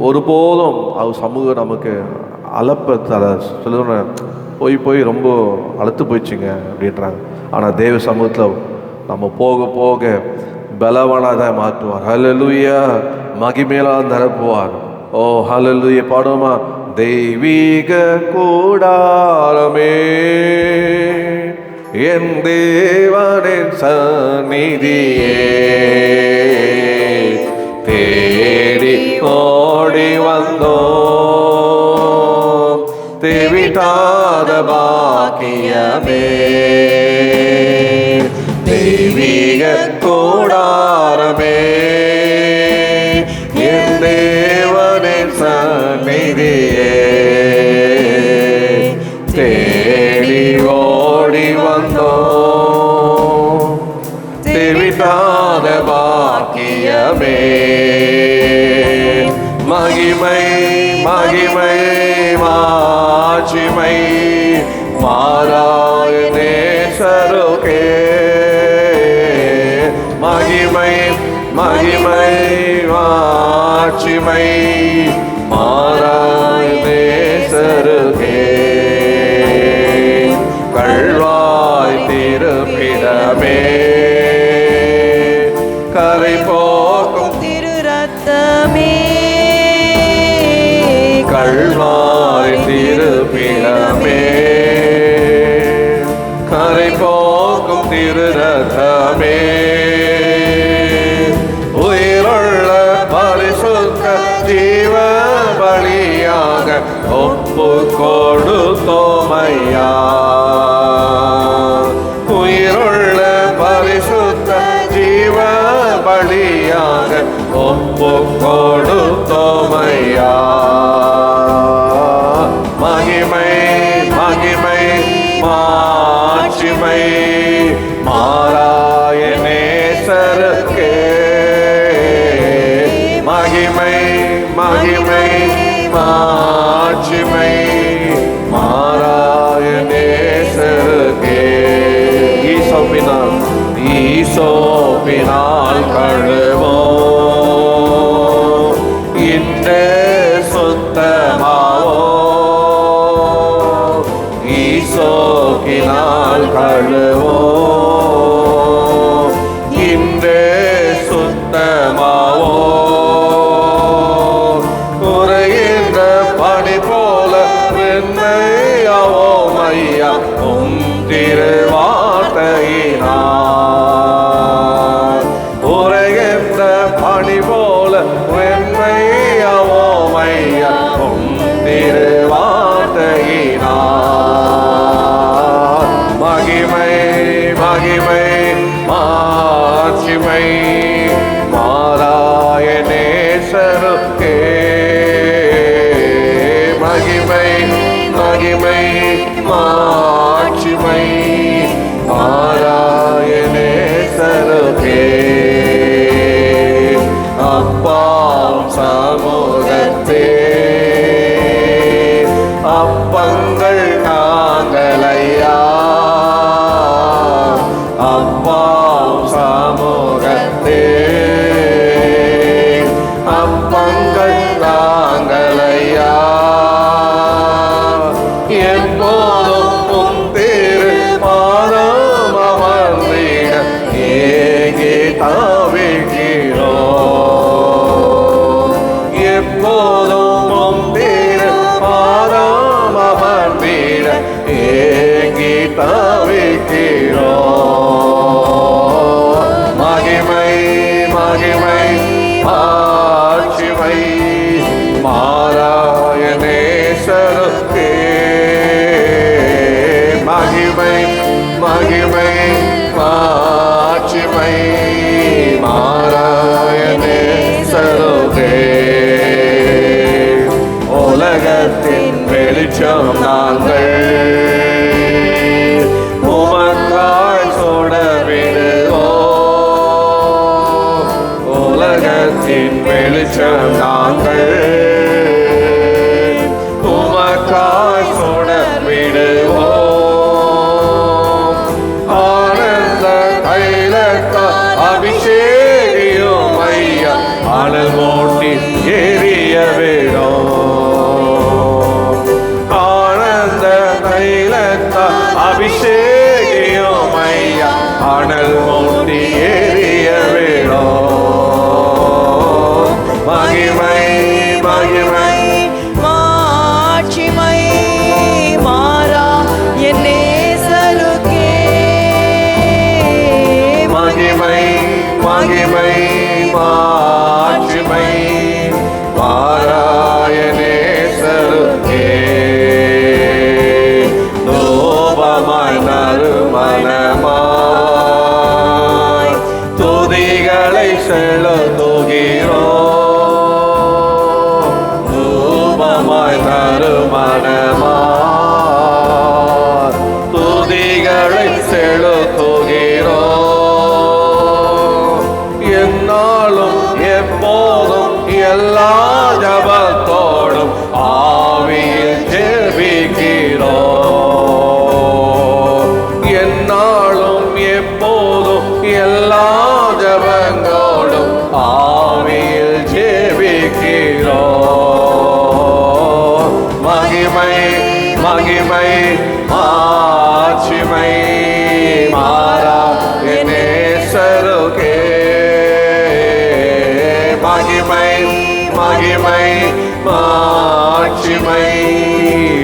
ஒருபோதும் அவர் சமூகம் நமக்கு அலப்ப தர சொல்லுறேன். போய் ரொம்ப அழுத்து போயிடுச்சுங்க அப்படின்றாங்க. ஆனால் தேவ சமூகத்தில் நம்ம போக போக பலவானாக மாற்றுவார். ஹல்லேலூயா. மகிமையெல்லாம் நிரப்புவார். ஓ ஹல்லேலூயா. பாடுமா? தெய்வீக கூடாரமே என் தேவனின் சந்நிதியே தேடி ஓடி வந்தோம் தேவிட்டாத பாக்கியமே. தெய்வீக கூடாரமே என் தேவனின் சந்நிதியே தேடி ஓடி வந்தோம் தேவிட்டாத பாக்கியமே. மகிமை மகிமை மாட்சிமை மாறாய நேசருக்கே. மகிமை மகிமை மாட்சிமை மாறாய நேசருக்கே. கள்வாய் திருப்பிடமே கரை போக்கும் திரு ரத்தமே கள்வாய் திருப்பிடமே கரை போக்கும் திரு ரத்தமே. உயிருள்ள பரிசுத்த ஜீவ பலியாக ஒப்பு கொடுத்தோமையா. உயிருள்ள பரிசுத்த ஜீவ பலியாக ஒப்பு கொடுத்தோமையா. மகிமை மகிமை மாட்சிமை மாறாய நேசருக்கே. மகிமை மகிமை மாட்சிமை மாறாய நேசருக்கே. ஈசோப்பினால் கழுவோம் இன்றே சுத்தமாவோ ஈசோக்கினால் கழுவோ இன்றே சுத்தமாவோ உறைகின்ற பனி போல வெண்மையாவோ மையா திருவார்த்தையினார் உறைகின்ற பனி போல வெண்மையாவோ மையா திருவார்த்தையினார் மகிமை மகிமை மாட்சிமை மாறாய நேசருக்கே மகிமை மகிமை மாட்சிமை மாறாய நேசருக்கே அப்பாம் சமூகத்தே அப்பங்கள் நாங்களையா அப்பாம் சமூகத்தே அப்பங்கள் நாங்களையா எப்போதும் உம் திரு பாதம் அமர்ந்திட ஏகே தாவிக்கிறோ எப்போதும் உம் திரு பாதம் அமர்ந்திட ஏகே தாவிக்கிறோ மகிமை மகிமை ஆட்சிமை மாறாய நேசருக்கே மகிமை மகிமை மாட்சிமை மாறாய நேசருக்கே உலகத்தின் வெளிச்சம் நாங்கள் உமக்காய் சுடர்விடுவோ உலகத்தின் வெளிச்சம் நாங்கள் உமக்காய் சுடர்விடுவோ ஆனந்த தைலத்தா அபிஷேகியும் ஐயா அனல் மூட்டி எரிய விடும் ஆனந்த தைலத்தா அபிஷேகியும் ஐயா அனல் மூட்டி எரிய விடும் மகிமை மகிமை மாட்சிமை மாறா என் நேசருக்கே மகிமை மகிமை மாட்சிமை மாறாய நேசருக்கே தூபமாய் நறுமணமாய் துதிகளை செலுத்துகிறோ தூபமாய் நறுமணமாய் துதிகளை செலுத்துகிறோ என்னாலும் எப்போதும் எல்லா ஜபத்தோடும் ஆவியில் ஜெபிக்கிறோ என்னாலும் எப்போதும் எல்லா ஜபங்களோடும் ஆவியில் ஜெபிக்கிறோ மகிமை மகிமை மாட்சிமை மாறா நேசருக்கே மகிமை மகிமை மாட்சிமை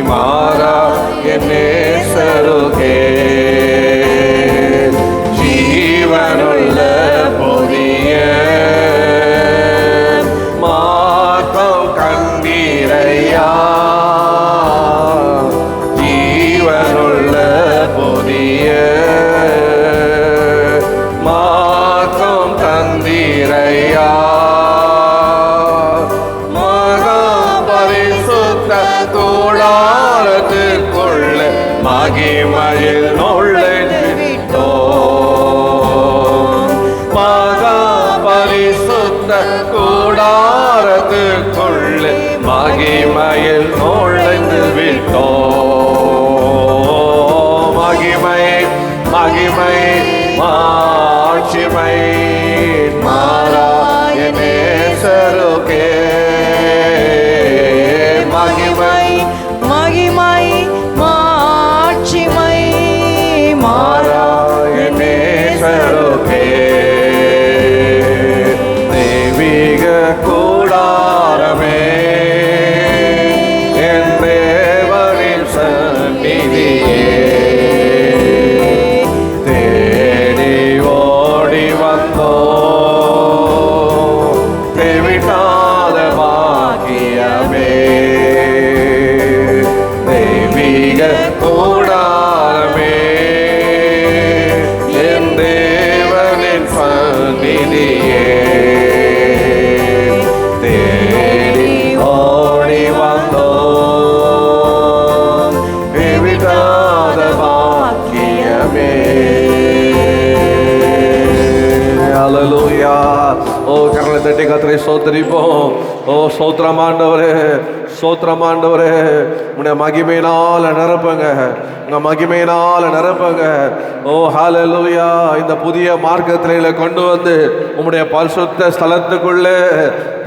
மாறா நேசருக்கே ஜீவனுள்ள புதிய மார்க்கம் கண்டீரையா ஜீவனுள்ள புதிய மார்க்கம் தந்தீரையா மகா பரிசுத்த கூடாரத்திற்குள்ள மகிமையில் நுழைந்து விட்டோம் மகா பரிசுத்த கூடாரத்திற்குள்ள மகிமையில் நுழைந்து விட்டோம் மகிமை மகிமை மாட்சிமை மாறாய நேசருக்கே ஸ்தோத்திரம் ஆண்டவரே, ஸ்தோத்திரம் ஆண்டவரே. உன்னை மகிமையினால நிரப்புங்க, உங்க மகிமையினால நிரப்புங்க. ஓ ஹல்லேலூயா. இந்த புதிய மார்க்கத்திலே கொண்டு வந்து உம்முடைய பரிசுத்த ஸ்தலத்துக்குள்ளே,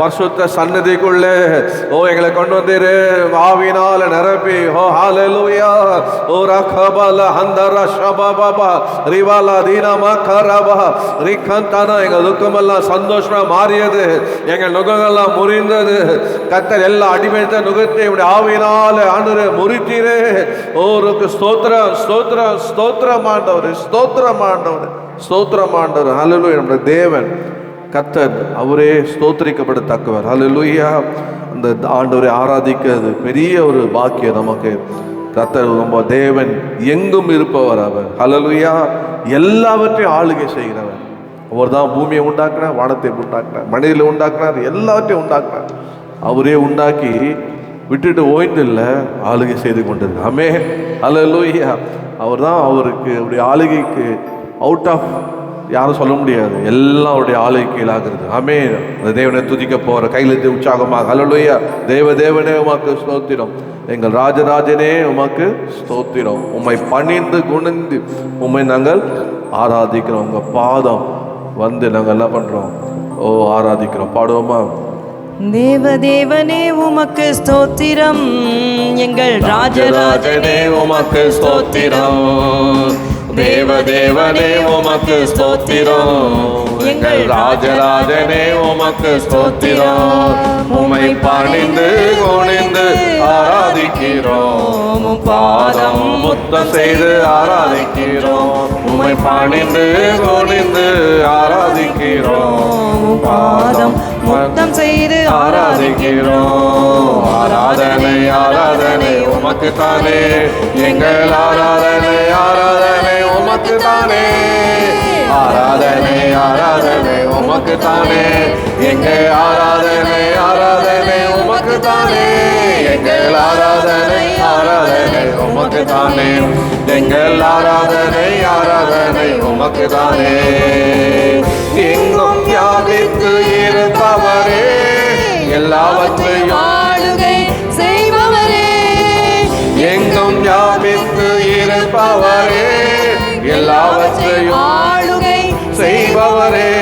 பரிசுத்த சன்னதிக்குள்ளே ஓ எங்களை கொண்டு வந்தீரு. ஆவியினால நிரப்பி ஓ ஹல்லேலூயா. ஓ ரகபல ஹந்தர ஷபபபா ரிவாலா தீனமா கரபா ரிகந்தனா. எங்கள் துக்கமெல்லாம் சந்தோஷமா மாறியது, எங்கள் நுகங்கள்லாம் முறிந்தது. கர்த்தர் எல்லா அடிமைத்த நுகத்தை உடைய ஆவியினால ஆண்டவரே முறித்தீரே. ஓருக்கு ஸ்தோத்திரம், ஸ்தோத்திரம், ஸ்தோத்திரம் ஆண்டவரே, ஸ்தோத்திரம் ஆண்டவரே, ஸ்தோத்திரம் ஆண்டவர். ஹல்லேலூயா. நம்முடைய தேவன் கர்த்தர் அவரே ஸ்தோத்திரிக்கப்படத்தக்கவர். ஹல்லேலூயா. அந்த ஆண்டவரை ஆராதிக்கிறது பெரிய ஒரு பாக்கியம் நமக்கு. கர்த்தர் நம்ம தேவன் எங்கும் இருப்பவர் அவர். ஹல்லேலூயா. எல்லாவற்றையும் ஆளுகை செய்கிறவர் அவர் தான். பூமியை உண்டாக்குனார், வானத்தை உண்டாக்குனார், மனிதனை உண்டாக்குனார், எல்லாவற்றையும் உண்டாக்குனார். அவரே உண்டாக்கி விட்டுட்டு ஓய்ந்தில்லை, ஆளுகை செய்து கொண்டிருக்கு. ஆமென். ஹல்லேலூயா. அவர் தான். அவருக்கு அவருடைய ஆளுகைக்கு அவுட் ஆஃப் யாரும் சொல்ல முடியாது. எல்லாம் அவருடைய ஆளுகை கீழாகிறது. ஆமென். அந்த தேவனை துதிக்க போகிற கையில் உற்சாகமாக ஹல்லேலூயா. தேவனே உமக்கு ஸ்தோத்திரம், எங்கள் ராஜராஜனே உமக்கு ஸ்தோத்திரம். உம்மை பணிந்து குணிந்து உம்மை நாங்கள் ஆராதிக்கிறோம். உங்கள் பாதம் வந்து நாங்கள் என்ன பண்ணுறோம்? ஓ ஆராதிக்கிறோம். பாடுவோமா? தேவனே உமக்கு ஸ்தோத்திரம், எங்கள் ராஜராஜனே உமக்கு ஸ்தோத்திரம். தேவனே உமக்கு ஸ்தோத்திரம், எங்கள் ராஜராஜனே உமக்கு ஸ்தோத்திரம். உம்மை பணிந்து குணிந்து ஆராதிக்கிறோம், பாதம் முத்தம் செய்து ஆராதிக்கிறோம். உம்மை பணிந்து குணிந்து ஆராதிக்கிறோம், பாதம் முத்தம் செய்து ஆராதிக்கிறோம். ஆராதனை ஆராதனை உமக்கு தானே, எங்கள் ஆராதனை ஆராதனை உமக்கு தானே. ஆராதனை ஆராதனை உமக்கு தானே, எங்கள் ஆராதனை ஆராதனை உமக்கு தானே. எங்கள் ஆராதனை ஆராதனை உமக்கு தானே, எங்கள் ஆராதனை ஆராதனை உமக்கு தானே. எங்கும் வியாபித்து இருப்பவரே, எல்லாவற்றையும் ஆளுகை செய்பவரே. எங்கும் வியாபித்து இருப்பவரே, எல்லாவற்றையும் ஆளுகை செய்பவரே.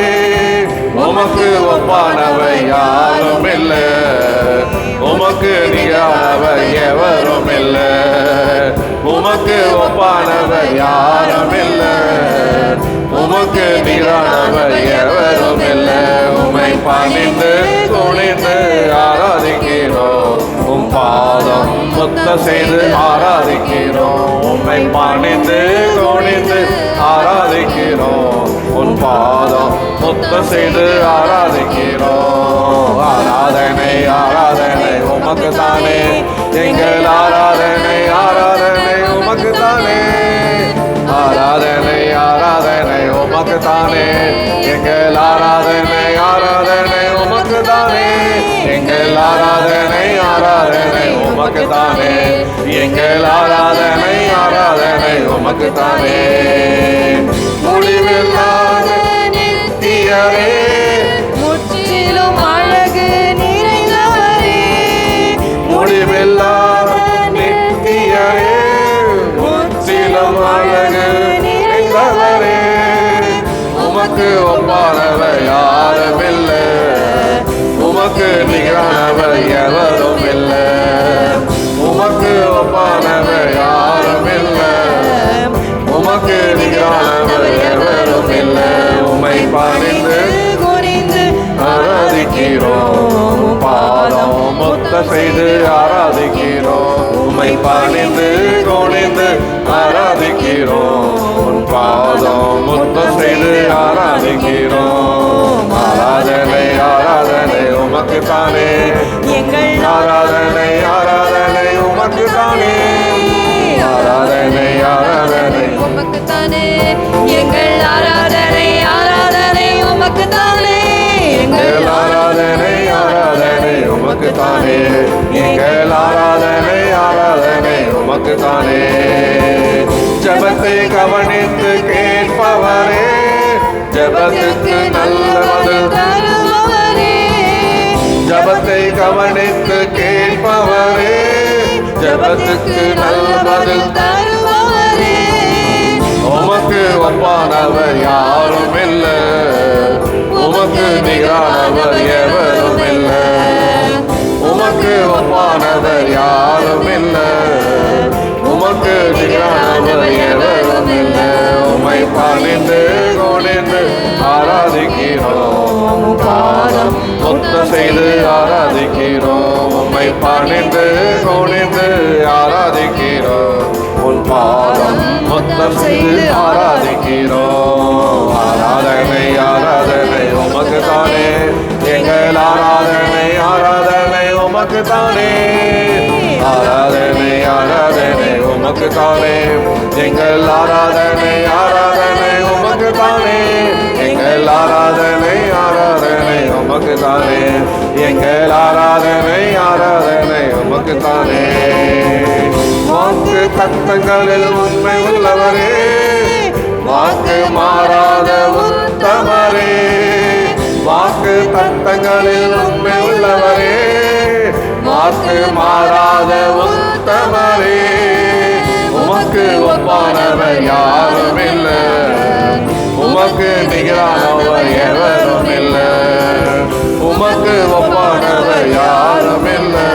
உமக்கு ஒப்பானவை யாரும் இல்லை, உமக்கு நிகரானவை எவரும் இல்லை. உமக்கு ஒப்பானவை யாரும் இல்லை, உமக்கு நிகரானவை எவரும் இல்லை. உம்மை பணிந்து குணிந்து ஆராதிக்கிறோம், உம் பாதம் முத்தம் செய்து ஆராதிக்கிறோம். உம்மை பணிந்து குணிந்து ஆராதிக்கிறோம், உன் பாதம் முத்தம் செய்து ஆராதிக்கிறோம். ஆராதனை ஆராதனை உமக்கு தானே, எங்கள் ஆராதனை ஆராதனை உமக்கு தானே. ஆராதனை ஆராதனை உமக்கு தானே, எங்கள் ஆராதனை ஆராதனை உமக்கு தானே. எங்கள் ஆராதனை ஆராதனை உமக்கு தானே, எங்கள் ஆராதனை ஆராதனை உமக்கு தானே. முடிவில்லாத நித்தியரே, முற்றிலும் அழகு நிறைந்தவரே. முடிவில்லாத நித்தியரே, முற்றிலும் அழகு நிறைந்தவரே. உமக்கு ஒப்பானவை யாரும் இல்லை, உமக்கு நிகரானவை எவரும் இல்லை. உமக்கு ஒப்பானவை யாரும் இல்லை, உமக்கு நிகரானவை எவரும் இல்லை. உம்மை பணிந்து குனிந்து ஆராதிக்கிறோம், பாதம் முத்தம் செய்து ஆராதிக்கிறோம். உம்மை பணிந்து குனிந்து ஆராதிக்கிறோம், பாதம் முத்தம் செய்து ஆராதிக்கிறோம். ஆராதனை ஆராதனை உமக்கு தானே, எங்கள் ஆராதனை ஆராதனை உமக்கு தானே. ஆராதனை ஆராதனை உமக்கு தானே, எங்கள் ஆராதனை ஆராதனை உமக்கு தானே. எங்கள் ஆராதனை ஆராதனை உமக்கு தானே, எங்கள் ஆராதனை ஆராதனை உமக்கு தானே. ஜபத்தை கவனித்து கேட்பவரே, ஜபத்துக்கு நல்ல பதில் தருபவரே. ஜபத்தை கவனித்து கேட்பவரே, ஜெபத்துக்கு நல்ல பதில் தருபவரே. உமக்கு ஒப்பானவர் யாரும் இல்லை, உமக்கு நிகரானவர் எவரும் இல்லை. உமக்கு ஒப்பானவர் யாரும் இல்லை, உமக்கு நிகரானவர் எவரும் இல்லை. உம்மை பணிந்து கொணிந்து ஆராதிக்கிறோம், பாதம் முத்தம் செய்து ஆராதிக்கிறோம். உம்மை பணிந்து கொணிந்து ஆராதிக்கிறோம், உன் பாதம் முத்தம் செய்து ஆராதிக்கிறோம். ஆராதனை ஆராதனை உமக்கு தானே, எங்கள் ஆராதனை ஆராதனை உமக்கு தானே. ஆராதனை ஆராதனை உமக்கு தானே, எங்கள் ஆராதனை ஆராதனை உமக்கு தானே. எங்கள் ஆராதனை ஆராதனை உமக்கு தானே, எங்கள் ஆராதனை ஆராதனை உமக்கு தானே. வாக்கு தத்தங்களில் உண்மை உள்ளவரே, வாக்கு மாறாத உத்தமரே. வாக்கு தத்தங்களில் உண்மை உள்ளவரே, வாக்கு மாறாத உத்தமரே. உமக்கு ஒப்பானவர் யாரும் இல்லை, உமக்கு நிகரானவர் எவரும் இல்லை. உமக்கு ஒப்பானவர் யாரும் இல்லை,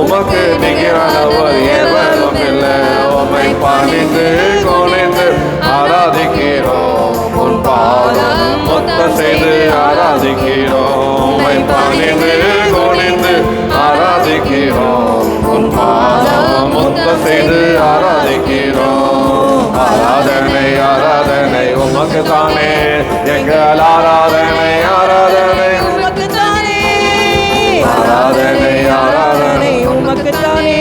உமக்கு நிகரானவர் எவரும் இல்லை. உம்மை பணிந்து கொணிந்து ஆராதிக்கிறோம், உன் பாதம் முத்தம் செய்து ஆராதிக்கிறோம். உம்மை பணிந்து கொணிந்து ஆராதிக்கிறோம், உன் பாதம் முத்தம் செய்து ஆராதிக்கிறோம். ஆராதனை ஆராதனை உமக்கு தானே, எங்கள் ஆராதனை ஆராதனை உமக்கு தானே. ஆராதனை ஆராதனை உமக்கு தானே,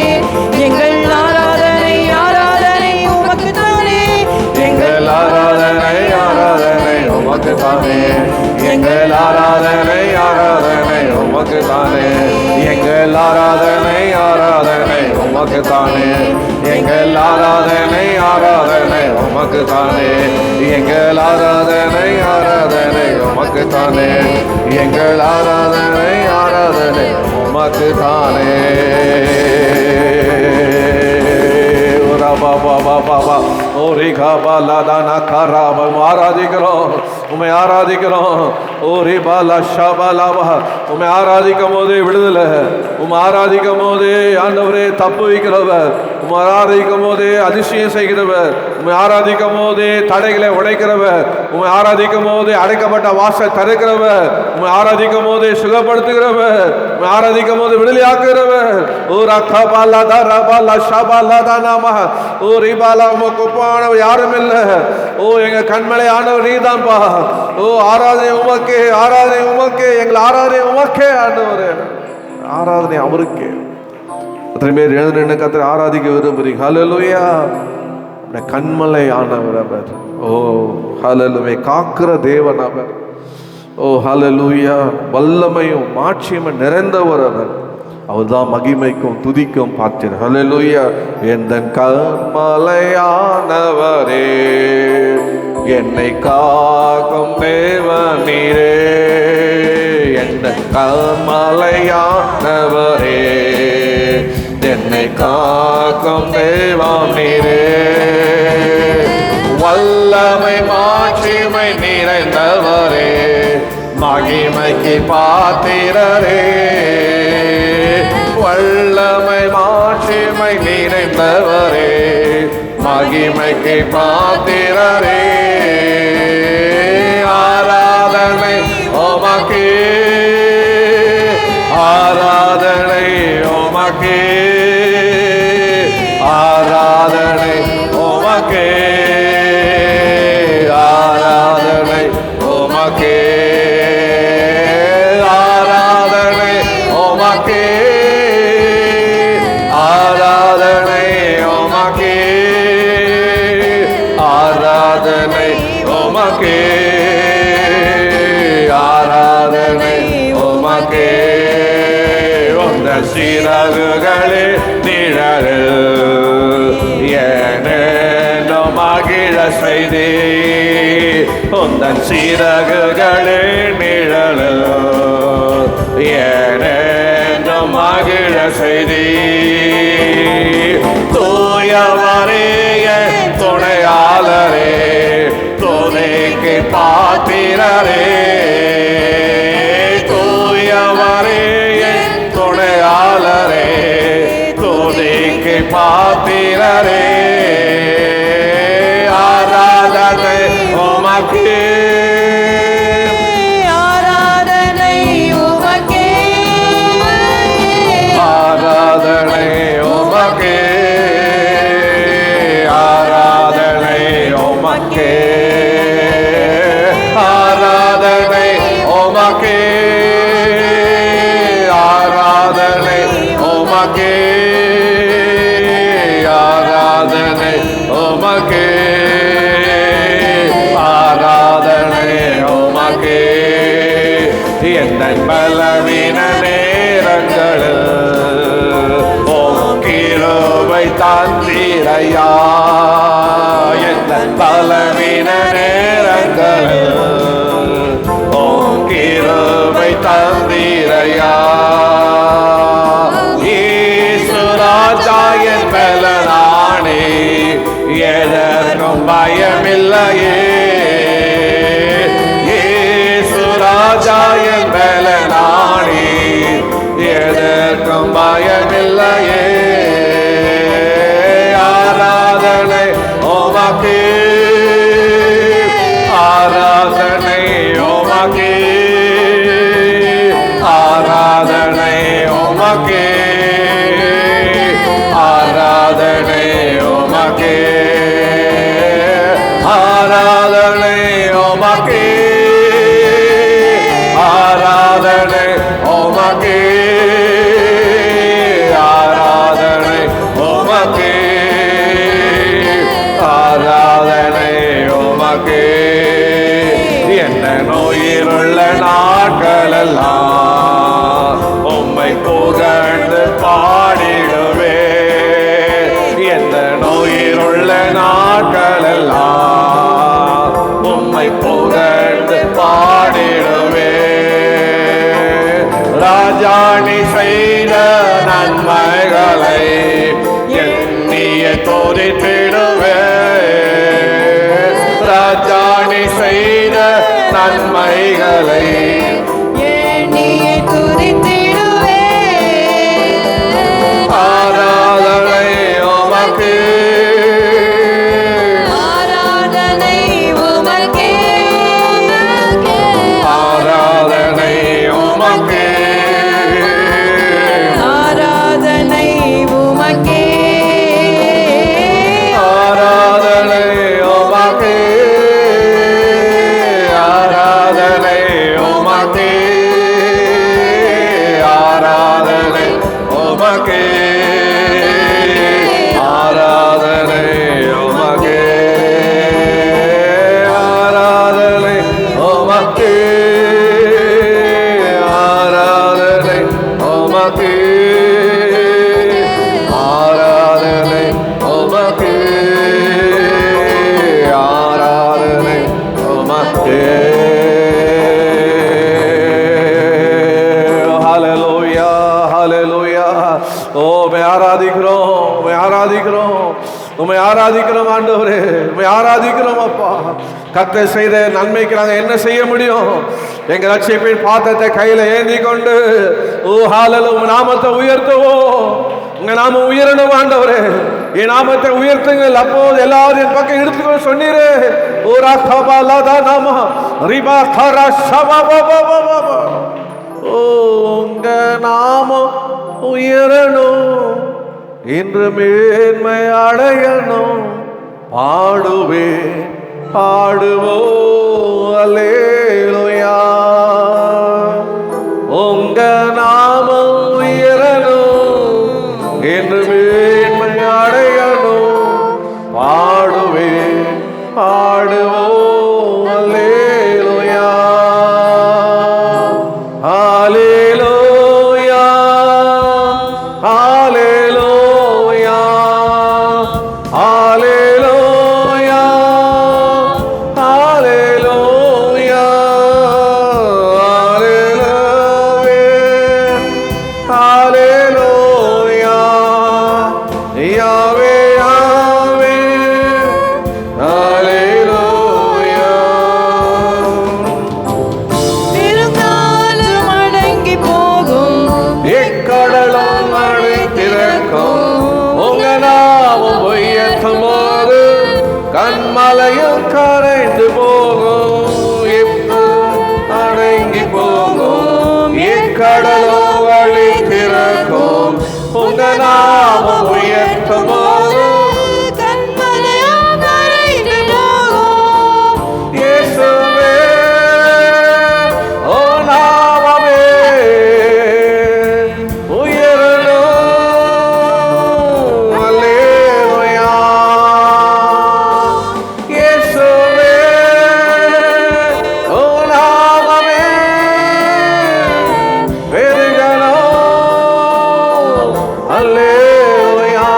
எங்கள் ஆராதனை ஆராதனை உமக்கு தானே. எங்கள் ஆராதனை ஆராதனை உமக்கு தானே, எங்கள் ஆராதனை ஆராதனை உமக்கு தானே. எங்கள் ஆராதனை ஆராதனை உமக்கு தானே, எங்கள் ஆராதனை ஆராதனை உமக்கு தானே. எங்கள் ஆராதனை ஆராதனை உமக்கு தானே, எங்கள் ஆராதனை ஆராதனை உமக்கு தானே. ஆராதிக்கிறோம், உண்மை ஆராதிக்கிறோம். ஓரே பாலா ஷாபாலாவா, உண்மை ஆராதிக்கும் போதே விடுதலை, உண்மை ஆராதிக்கும் போதே ஆண்டவரே தப்பு வைக்கிறவர், உண்மை ஆராதிக்கும் போதே அதிசயம் செய்கிறவர், உண்மை ஆராதிக்கும் போதே தடைகளை உடைக்கிறவர், உண்மை ஆராதிக்கும் போதே அடைக்கப்பட்ட வாசல் திறக்கிறவர், உண்மை ஆராதிக்கும் போதே சுகப்படுத்துகிறவர், உண்மை ஆராதிக்கும் போது விடுதலையாக்குகிறவர். ஓ ரக்கா பாலா தாரா பாலா ஷாபாலா தானாமா, ஓ ரிபாலா உமக்கு ஒப்பானவர் யாரும் இல்லை. ஓ எங்க கண்மலை ஆண்டவர் நீதான்பா. ஓ ஆராதனை உமக்கே, ஆராதனை உமக்கே, எங்கள் ஆராதனை உமக்கே ஆண்டவரே. ஆராதனை அவருக்கே. அத்தனை பேர் எழுந்து நின்று கர்த்தரை ஆராதிக்க விரும்புறீங்க. ஹல்லேலூயா. கண்மலை ஆனவர் அவர். ஓ ஹல்லேலூயா. காக்கிற தேவன் அவர். ஓ ஹல்லேலூயா. வல்லமையும் மாட்சியமும் நிறைந்தவர் அவர். அவர்தான் மகிமைக்கும் துதிக்கும் பாத்திர. ஹல்லேலூயா. எந்தன் கண்மலையானவரே, என்னை காக்கும் தேவன் நீரே. எந்தன் கண்மலையானவரே, என்னை காக்கும் தேவன் நீரே. வல்லமை மாட்சிமை நிறைந்தவரே, மகிமைக்கு பாத்திரரே. வல்லமை மாட்சிமை நிறைந்தவரே, மகிமைக்கு பாத்திரரே. ஆராதனை உமக்கே, ஆராதனை உமக்கே, ஆராதனை உமக்கே, ஆராதனை உமக்கே, ஆராதனை உமக்கே, ஆராதனை உமக்கே, ஆராதனை உமக்கே, ஆராதனை உமக்கே. உந்த சிறகுகளே நிழல் ஏனோ மகிழ செய்தே. உந்தன் சிறகுகளே நிழல் ஏனோ மகிழ செய்தி. தூயவரே என் துணையாளரே, துணைக்கு பாத்திரரே. தூயவரே என் துணையாளரே, துணைக்கு பாத்திரரே. ஆராதனை உமக்கே, ஆராதனை உமக்கே, ஆராதனை உமக்கே, ஆராதனை உமக்கே, ஆராதனை உமக்கே, ஆராதனை உமக்கே, ஆராதனை உமக்கே, ஆராதனை உமக்கே. எந்த பலவீன நேரங்களில் உம் கிருபை தந்தீரையா. எந்த பலவீன நேரங்களில் உம் கிருபை தந்தீரையா. ஈசுராஜா என் பலனானே, எதற்கும் பயமில்லையே. ஈசுராஜா என் பலனானே, எதற்கும் பயமில்லையே. ஆராதனை உமக்கே, ஆராதனை உமக்கே, ஆராதனை உமக்கே, ஆராதனை உமக்கே, ஆராதனை உமக்கே, ஆராதனை உமக்கே, ஆராதனை உமக்கே, ஆராதனை உமக்கே. என்ன நோயிலுள்ள நாட்களெல்லாம் உம்மை புகழ்ந்து பாடிடுவே. எந்த நோயிலுள்ள நாட்களெல்லாம் உம்மை புகழ்ந்து பாடிடுவே. ராஜாணி செய்த நன்மைகளை எண்ணிய துதித்திடுவே. ராஜாணி செய்த நன்மைகளை எண்ணியே துதித்திடுவே. ஆராதனை உமக்கே, ஆராதனை உமக்கே, ஆராதனை உமக்கே, ஆராதனை உமக்கே, ஆராதனை உமக்கே, ஆராதனை உமக்கே, ஆராதனை உமக்கே, ஆராதனை உமக்கே, ஆராதனை உமக்கே, ஆராதனை உமக்கே, ஆராதனை உமக்கே, ஆராதனை உமக்கே. ஹalleluya, ஹalleluya. ஓ உம்மை ஆராதிக்கிறோம், உம்மை ஆராதிக்கிறோம், உம்மை ஆராதிக்கிறோம் ஆண்டவரே, உம்மை ஆராதிக்கிறோம் அப்பா. கர்த்தர் செய்த நன்மைக்கு நாங்கள் என்ன செய்ய முடியும்? எங்க ரட்சிப்பின் பாத்திரத்தை கையில ஏந்தி கொண்டு ஓ ஹalleluya உங்க நாமத்தை உயர்த்துவோம். உங்க நாமம் உயரணும் ஆண்டவரே, என் நாமத்தை உயர்த்துங்கள். அப்போது எல்லாரும் என் பக்கம் எடுத்துக்கொண்டு சொன்னீரே. ஓ ராகபா லாதா நாமா ரிபா கரா ஷபா பாபா பாபா. ஓ உங்க நாமம் உயரணும், இன்று மேன்மை அடையணும். பாடுவே பாடுவோம் அல்லேலூயா. உங்க நாமம் உயரணும், என்று மேன்மை அடையணும். பாடுவே பாடுவோம் அல்லேலூயா, ஹalleluya, ஹalleluya, ஹalleluya, ஹalleluya, யாவே யாவே அல்லேலூயா. திருநாளும் அடங்கி போகும், எக்கடலும் அழை திறக்கும், உங்க நாமம் உயர்த்தும் போது கண்மலையும் கரைந்து போகும். எப்போ அடங்கி போகும், எக்கடலும் அழை திறக்கும், உங்க நாமம் உயர்த்தும் போது கண்மலையும் கரைந்து போகும். இயேசுவே ஓ நாமமே உயரணும். அல்லேலூயா. இயேசுவே ஓ நாமமே பெருகணும். அல்லேலூயா.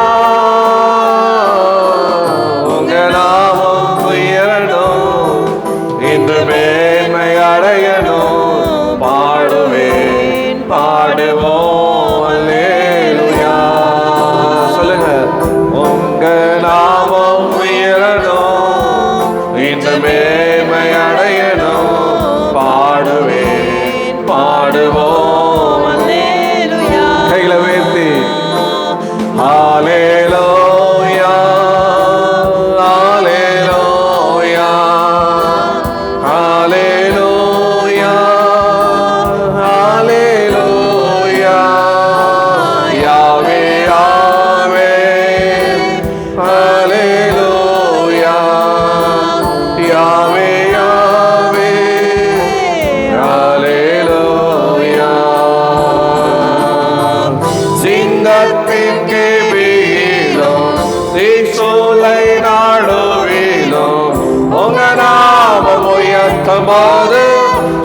உங்க நாமம் உயரணும், இன்று மேன்மை அடையணும். பாடுவேன் பாடுவோம் அல்லேலூயா. சொல்லுங்க. உங்க நாமம் உயரணும், இன்று மேன்மை அடையணும். பாடுவேன் பாடுவோம். அல்லேலூயா. கைகளை உயர்த்தி ஹalleluya ஹalleluya ஹalleluya ஹalleluya. யாவே யாவே ஹalleluya. யாவே யாவே ஹalleluya. சிங்கத்தின் கேபிலும் தீசூலை நாடுவிலும் உங்க நாமம் உயர்த்தும் போது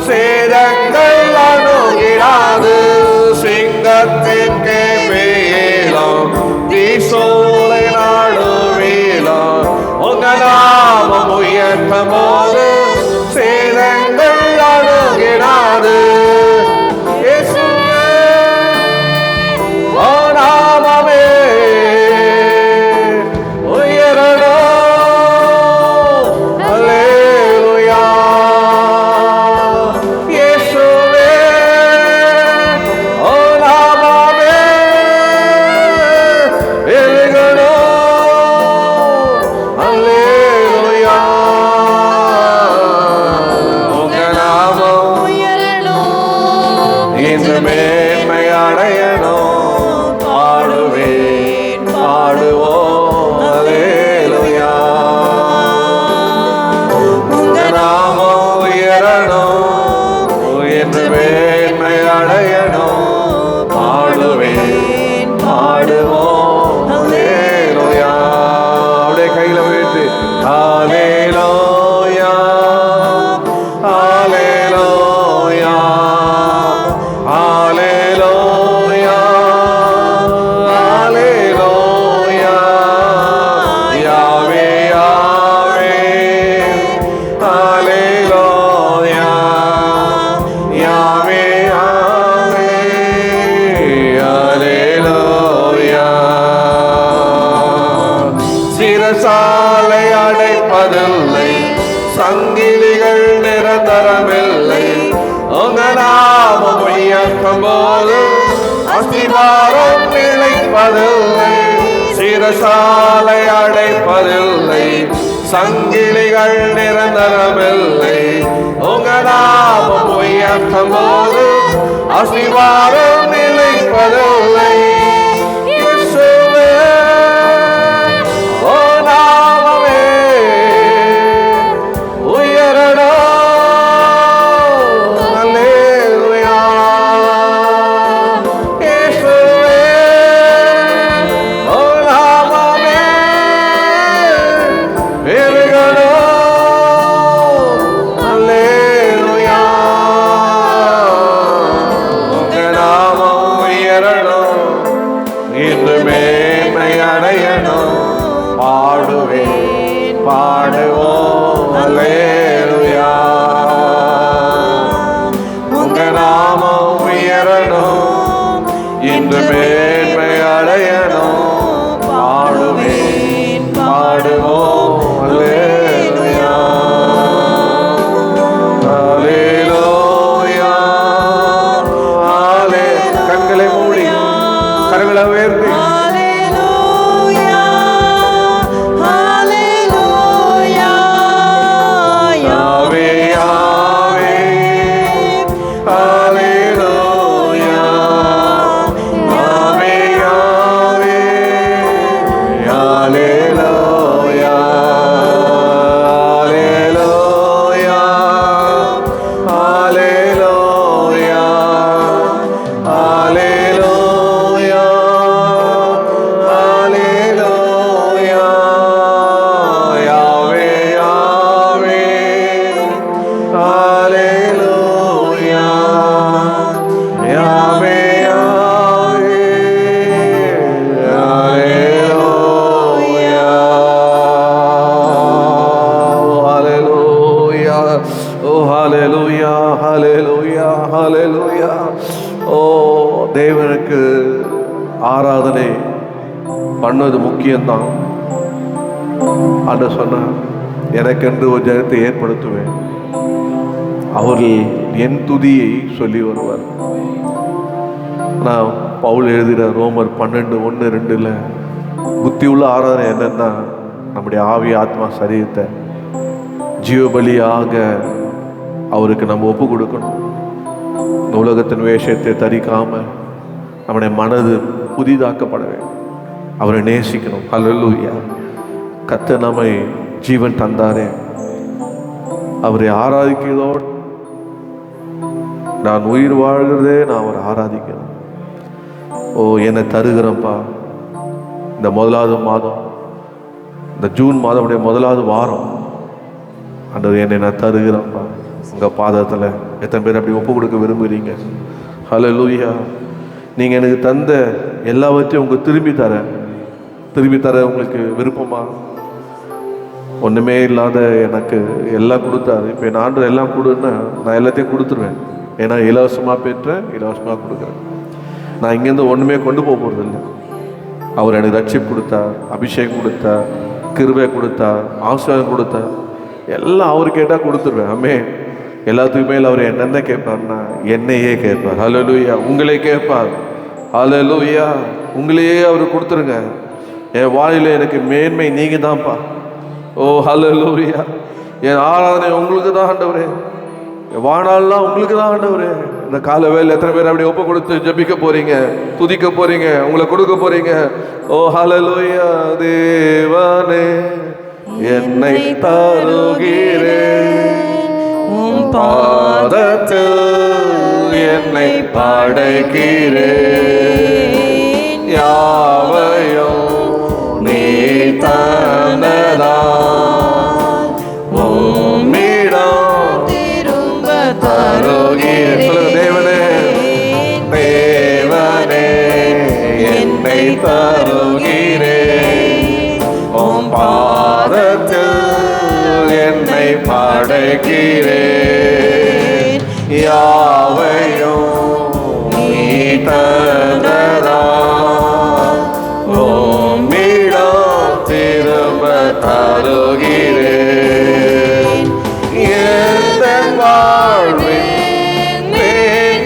சேதங்கள் அணுகிடாது. சிங்கத்தின் கேபிலும் தீசூலை நாடுவிலும் உங்க நாமம் உயர்த்தும் போது சேதங்கள் அணுகிடாது. இயேசுவே ஓ நாமமே உயரணும். அல்லேலூயா. இயேசுவே ஓ நாமமே பெருகணும். அல்லேலூயா. உங்க நாமம் உயரணும், இன்று மேன்மை அடையணும். பாடுவேன் பாடுவோம் அல்லேலூயா. உங்க நாமம் உயரணும், இன்று மேன்மை அடையணும். பாடுவேன் பாடுவோம் அல்லேலூயா. அப்படியே கையில உயர்த்தி ஹalleluya ஹalleluya ஹalleluya ஹalleluya. யாவே யாவே ஹalleluya. யாவே யாவே ஹalleluya. சிரசாலை அடைப்பதில்லை, சங்கிலிகள் நிரந்தரமில்லை. உங்க நாமம் உயர்த்தும் போது அஸ்திவாரம் நிலைப்பதில்லை. சிரசாலை அடைப்பதில்லை, சங்கிலிகள் நிரந்தரமில்லை. உங்க நாமம் உயர்த்தும் போது அஸ்திவாரம் நிலைப்பதில்லை. இயேசுவே ஓ நாமமே உயரணும். அல்லேலூயா. இயேசுவே ஓ நாமமே பெருகணும். அல்லேலூயா. உங்க நாமம் உயரணும், இன்று மேன்மை அடையணும். பாடுவேன் பாடுவோம் அல்லேலூயா. உங்க நாமம் உயரணும், இன்று கரங்களை உயர்த்தி தேவனுக்கு ஆராதனை பண்ணது முக்கியம்தான். ஆண்டவர் சொன்னார், எனக்கென்று ஒரு ஜனத்தை ஏற்படுத்துவேன், அவர்கள் என் துதியை சொல்லி வருவார். நான் பவுல் எழுதுகிற ரோமர் 12:1-2 புத்தி உள்ள ஆராதனை என்னன்னா, நம்முடைய ஆவி ஆத்மா சரீரத்தை ஜீவபலியாக அவருக்கு நம்ம ஒப்பு கொடுக்கணும். இந்த உலகத்தின் வேஷத்தை தரிக்காம நம்முடைய மனது புதிதாக்கப்பட வேண்டும். அவரை நேசிக்கணும். அல்லேலூயா. கர்த்தர் நம்மை ஜீவன் தந்தாரே, அவரை ஆராதிக்கிறதோடு நான் உயிர் வாழ்கிறதே நான் அவரை ஆராதிக்கிறேன். ஓ, என்னை தருகிறேன்ப்பா. இந்த முதலாவது மாதம், இந்த ஜூன் மாதமுடைய முதலாவது வாரம், ஆண்டவர் என்னை நான் தருகிறேன்ப்பா உங்கள் பாதத்தில். எத்தனை பேர் அப்படி ஒப்பு கொடுக்க விரும்புகிறீங்க? ஹல்லேலூயா. நீங்கள் எனக்கு தந்த எல்லாவற்றையும் உங்களுக்கு திரும்பி தர உங்களுக்கு விருப்பமா? ஒன்றுமே இல்லாத எனக்கு எல்லாம் கொடுத்தாரு. இப்போ என் ஆண்டு எல்லாம் கொடுன்னா நான் எல்லாத்தையும் கொடுத்துருவேன். ஏன்னா இலவசமாக பெற்றேன், இலவசமாக கொடுக்குறேன். நான் இங்கேருந்து ஒன்றுமே கொண்டு போக போகிறதில்லை. அவர் எனக்கு ரட்சிப்பு கொடுத்தார், அபிஷேகம் கொடுத்தார், கிருபை கொடுத்தார், ஆசீர்வாதம் கொடுத்தார். எல்லாம் அவர் கேட்டால் கொடுத்துருவேன். ஆமே. எல்லாத்துக்கும் மேல் அவர் என்னென்ன கேட்பார்னா என்னையே கேட்பார். ஹல்லேலூயா. உங்களே கேட்பார். ஹல்லேலூயா. உங்களையே அவர் கொடுத்துருங்க. என் வாழ்வில் எனக்கு மேன்மை நீங்கள் தான்ப்பா. ஓ ஹல்லேலூயா. என் ஆராதனை உங்களுக்கு தான் ஆண்டவரே, என் வாழ்நாள்லாம் உங்களுக்கு தான் ஆண்டவரே. இந்த கால வேலை எத்தனை பேர் அப்படி ஒப்பு கொடுத்து ஜெபிக்க போறீங்க, துதிக்க போறீங்க, உங்களை கொடுக்க போறீங்க? ஓ ஹல்லேலூயா. தேவனே என்னை தருகிறேன், உம் பாதத்தில் என்னை படைக்கிறேன். யாவையும் நீ தந்ததால் உம்மிடம் திரும்ப தருகிறேன். தேவனே, தேவனே என்னை தருகிறேன், உம் பாதத்தில் என்னை படைக்கிறேன். யாவையும் நீ தந்ததால் உம்மிடம் திரும்ப தருகிறேன். எந்த வாழ்வின் மேன்மையெல்லாம்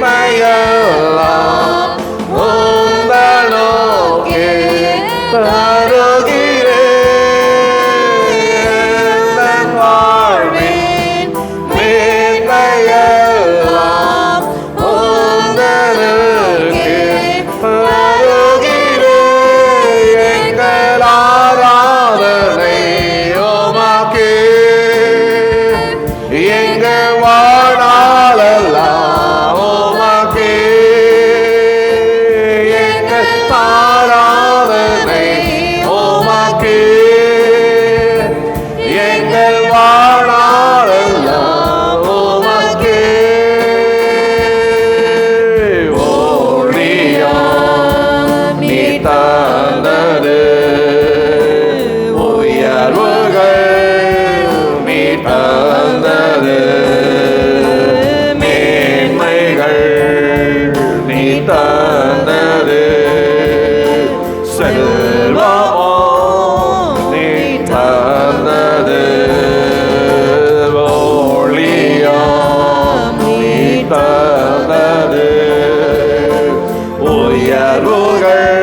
உங்களுக்கே தருகிறேன். உயர்வுகள்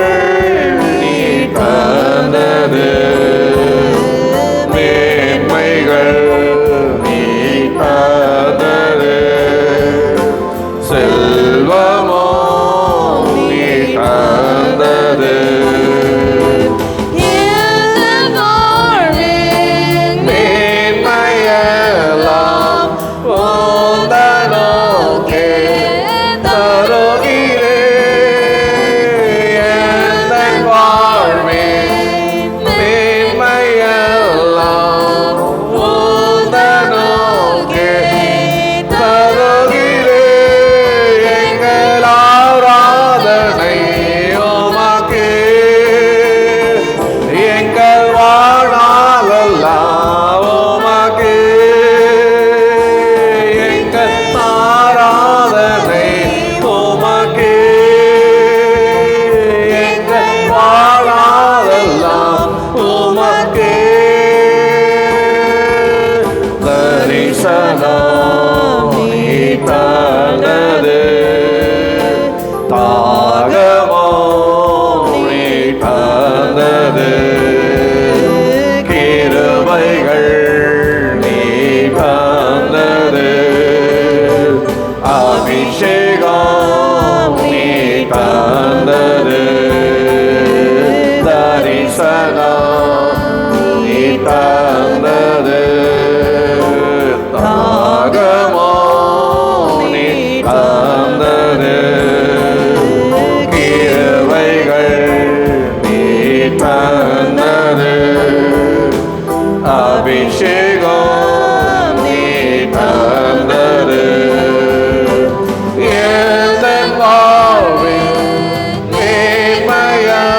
தந்தது தாகமோ நீ தந்தது கிருபைகள் நீ தந்தது அபிஷேகம் நீ தந்தது எந்தன் வாழ்வில் மேன்மையெல்லாம்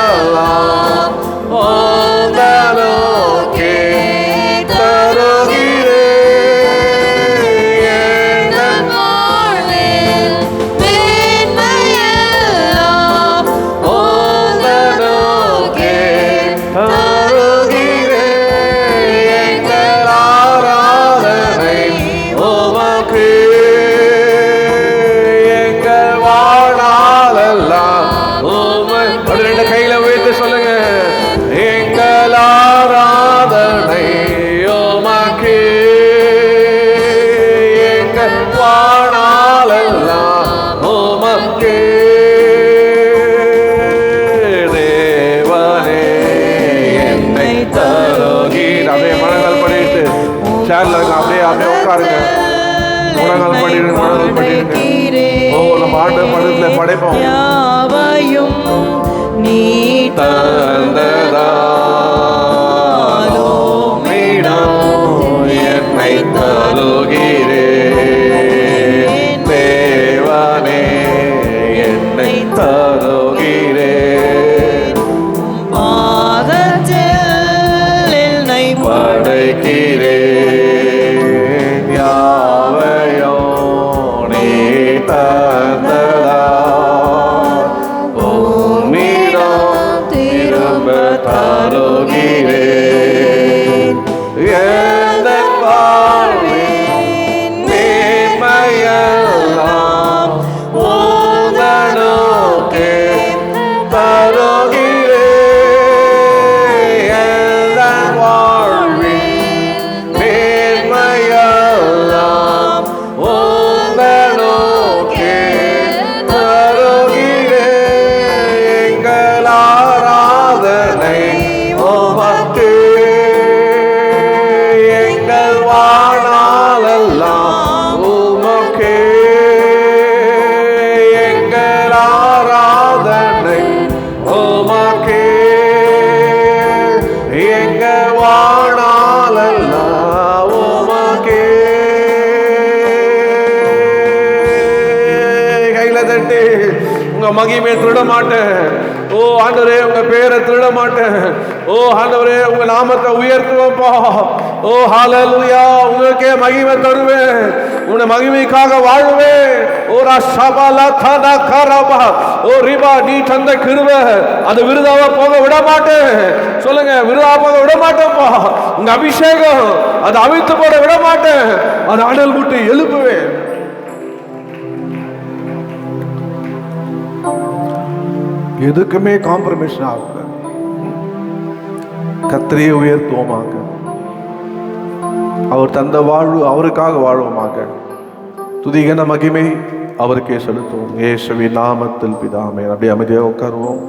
உந்தனோக்கே தருகிறேன். எந்தன் வாழ்வில் மேன்மையெல்லாம் உந்தனோக்கே தருகிறேன். எங்கள் ஆராதனை உமக்கு, எங்கள் வாழ்நாளெல்லாம் உம்மை. அப்படி ரெண்டு கையில உயர்த்தி சொல்லுங்க. எங்கள் ஆராதனை உமக்கு, எங்கள் வாழ்நாளெல்லாம் உமக்கு. தேவனே என்னை தருகிறீர். அப்படியே மனங்கள் படிட்டு சேர்ல அப்படியே அப்படியே உட்காருங்க. முழங்கால் படிடுங்க, முழங்கால் படிடுங்க. ஓ, நம்ம ஆண்டு படத்துல படைப்போம். யாவையும் நீ தந்ததாலோ மீடம் என்னை தருகிறேன். தேவனே என்னை தருகிறேன். பாதத்தில் என்னை படைக்கிறேன். யாவையோ நீ தந்ததா உம்மிடம் திரும்ப தருகிறேன். எந்தன் வாழ்வின் மேன்மையெல்லாம் உந்தனோக்கே தருகிறேன். எந்தன் வாழ்வின் மேன்மையெல்லாம் உந்தனோக்கே தருகிறேன். எங்கள் ஆராதனை உமக்கு, எங்கள் வாழ்நாளெல்லாம் உமக்கு. எங்கள் ஆராதனை உமக்கு, எங்கள் வாழ்நாளெல்லாம் உமக்கு. கையில தட்டி உங்க மகிமையை திருட மாட்டேன். ஓ ஆண்டவரே, உங்க பேரை திருட மாட்டேன். ஓ ஆண்டவரே, உங்க நாமத்தை உயர்த்துவோம்ப்பா. ஓ ஹalleluya, உங்களுக்கே மகிமை தருவேன். உன்னை மகிமைக்காக வாழ்வேன். ஓ ராஷபாலா தனா கரபா, ஓ ரிபா, நீ தந்த கிருபை அது விருதாவா போக விட மாட்டேன். சொல்லுங்க, விருதா போக விட மாட்டேன்ப்பா. உங்க அபிஷேகம் அது அவித்து போட விட மாட்டேன். அது அனல் விட்டு எழுப்புவேன். எதுக்குமே காம்ப்ரமைஸ் ஆகல. கர்த்தரையே உயர்த்துவோமாக. அவர் தந்த வாழ்வு அவருக்காக வாழ்வோமாக. துதிகன மகிமை அவருக்கே செலுத்துவோம். இயேசுவின் நாமத்தில் பிதாமே. அப்படியே அமைதியாக உட்காருவோம்.